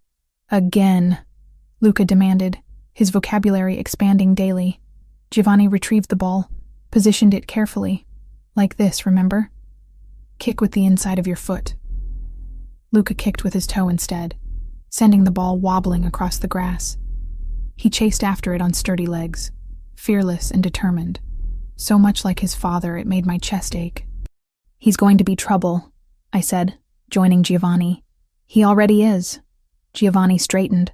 Again, Luca demanded, his vocabulary expanding daily. Giovanni retrieved the ball, positioned it carefully. Like this, remember? Kick with the inside of your foot. Luca kicked with his toe instead, sending the ball wobbling across the grass. He chased after it on sturdy legs, fearless and determined. So much like his father, it made my chest ache. He's going to be trouble, I said, joining Giovanni. He already is. Giovanni straightened,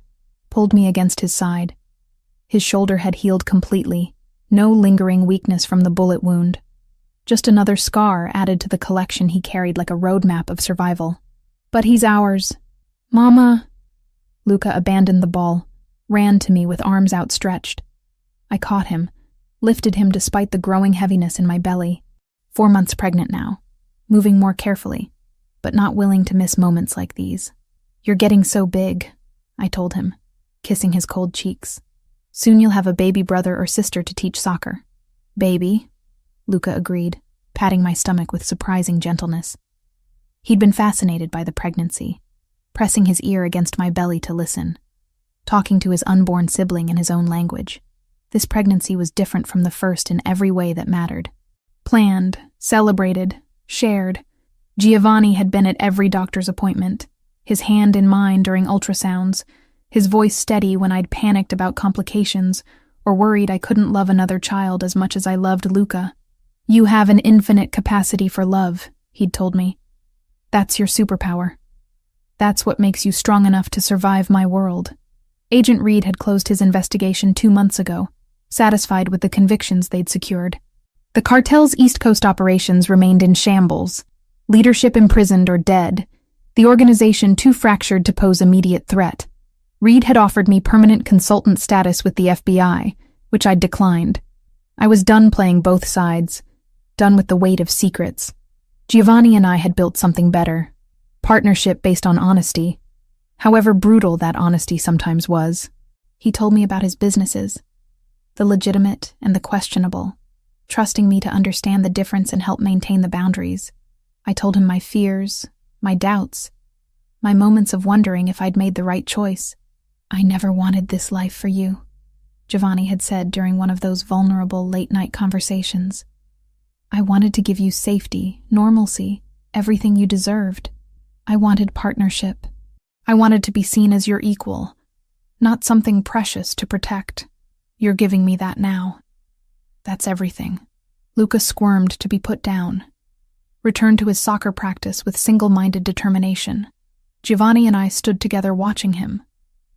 pulled me against his side. His shoulder had healed completely, no lingering weakness from the bullet wound. Just another scar added to the collection he carried like a roadmap of survival. But he's ours. Mama. Luca abandoned the ball, ran to me with arms outstretched. I caught him, lifted him despite the growing heaviness in my belly. 4 months pregnant now, moving more carefully, but not willing to miss moments like these. You're getting so big, I told him, kissing his cold cheeks. Soon you'll have a baby brother or sister to teach soccer. Baby, Luca agreed, patting my stomach with surprising gentleness. He'd been fascinated by the pregnancy, pressing his ear against my belly to listen, talking to his unborn sibling in his own language. This pregnancy was different from the first in every way that mattered. Planned, celebrated, shared. Giovanni had been at every doctor's appointment, his hand in mine during ultrasounds, his voice steady when I'd panicked about complications or worried I couldn't love another child as much as I loved Luca. You have an infinite capacity for love, he'd told me. That's your superpower. That's what makes you strong enough to survive my world. Agent Reed had closed his investigation 2 months ago, satisfied with the convictions they'd secured. The cartel's East Coast operations remained in shambles, leadership imprisoned or dead, the organization too fractured to pose immediate threat. Reed had offered me permanent consultant status with the FBI, which I'd declined. I was done playing both sides, done with the weight of secrets. Giovanni and I had built something better, partnership based on honesty, however brutal that honesty sometimes was. He told me about his businesses, the legitimate and the questionable, trusting me to understand the difference and help maintain the boundaries. I told him my fears, my doubts, my moments of wondering if I'd made the right choice. "I never wanted this life for you," Giovanni had said during one of those vulnerable late-night conversations. "I wanted to give you safety, normalcy, everything you deserved. I wanted partnership. I wanted to be seen as your equal, not something precious to protect. You're giving me that now. That's everything." Luca squirmed to be put down, returned to his soccer practice with single-minded determination. Giovanni and I stood together watching him,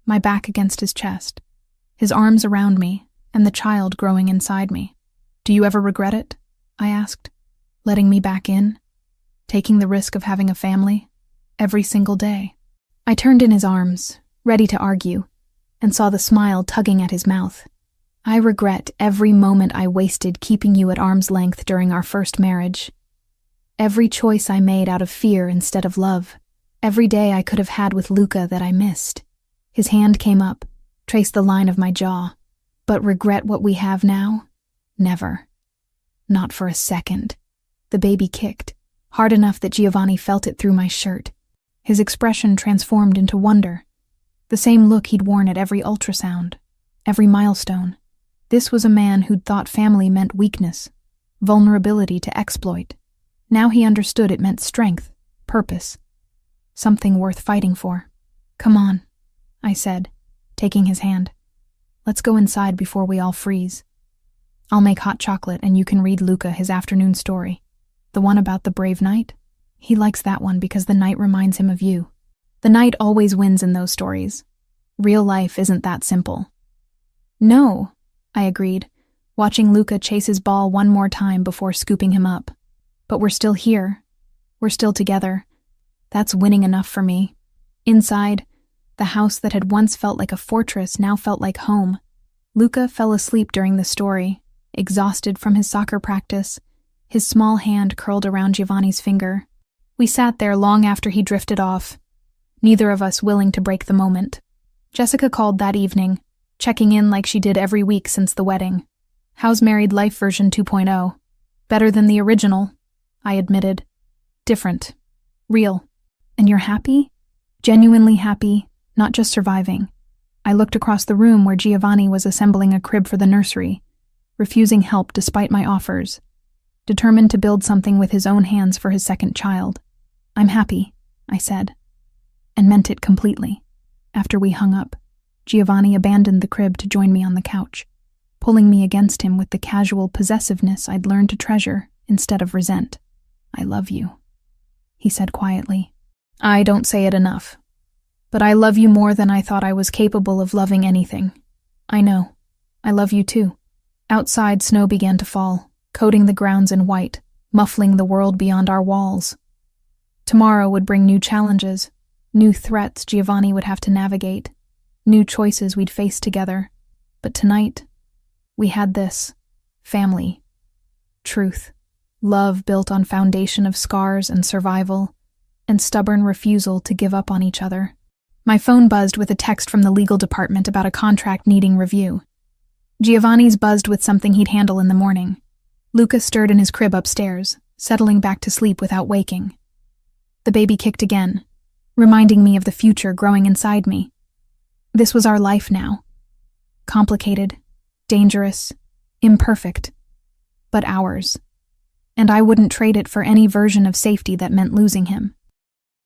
my back against his chest, his arms around me, and the child growing inside me. "Do you ever regret it?" I asked, "letting me back in, taking the risk of having a family, every single day?" I turned in his arms, ready to argue, and saw the smile tugging at his mouth. "I regret every moment I wasted keeping you at arm's length during our first marriage. Every choice I made out of fear instead of love. Every day I could have had with Luca that I missed." His hand came up, traced the line of my jaw. "But regret what we have now? Never. Not for a second." The baby kicked, hard enough that Giovanni felt it through my shirt. His expression transformed into wonder, the same look he'd worn at every ultrasound, every milestone. This was a man who'd thought family meant weakness, vulnerability to exploit. Now he understood it meant strength, purpose, something worth fighting for. "Come on," I said, taking his hand. "Let's go inside before we all freeze. I'll make hot chocolate and you can read Luca his afternoon story. The one about the brave knight? He likes that one because the knight reminds him of you. The knight always wins in those stories. Real life isn't that simple." "No," I agreed, watching Luca chase his ball one more time before scooping him up. "But we're still here. We're still together. That's winning enough for me." Inside, the house that had once felt like a fortress now felt like home. Luca fell asleep during the story, exhausted from his soccer practice, his small hand curled around Giovanni's finger. We sat there long after he drifted off, neither of us willing to break the moment. Jessica called that evening, checking in like she did every week since the wedding. "How's Married Life version 2.0? Better than the original," I admitted. "Different. Real. And you're happy? Genuinely happy, not just surviving." I looked across the room where Giovanni was assembling a crib for the nursery, refusing help despite my offers, determined to build something with his own hands for his second child. "I'm happy," I said, and meant it completely. After we hung up, Giovanni abandoned the crib to join me on the couch, pulling me against him with the casual possessiveness I'd learned to treasure instead of resent. "I love you," he said quietly. "I don't say it enough, but I love you more than I thought I was capable of loving anything. I know. I love you too." Outside, snow began to fall, coating the grounds in white, muffling the world beyond our walls. Tomorrow would bring new challenges, new threats Giovanni would have to navigate, new choices we'd face together. But tonight, we had this: family, truth, love built on foundation of scars and survival, and stubborn refusal to give up on each other. My phone buzzed with a text from the legal department about a contract needing review. Giovanni's buzzed with something he'd handle in the morning. Luca stirred in his crib upstairs, settling back to sleep without waking. The baby kicked again, reminding me of the future growing inside me. This was our life now. Complicated, dangerous, imperfect, but ours. And I wouldn't trade it for any version of safety that meant losing him.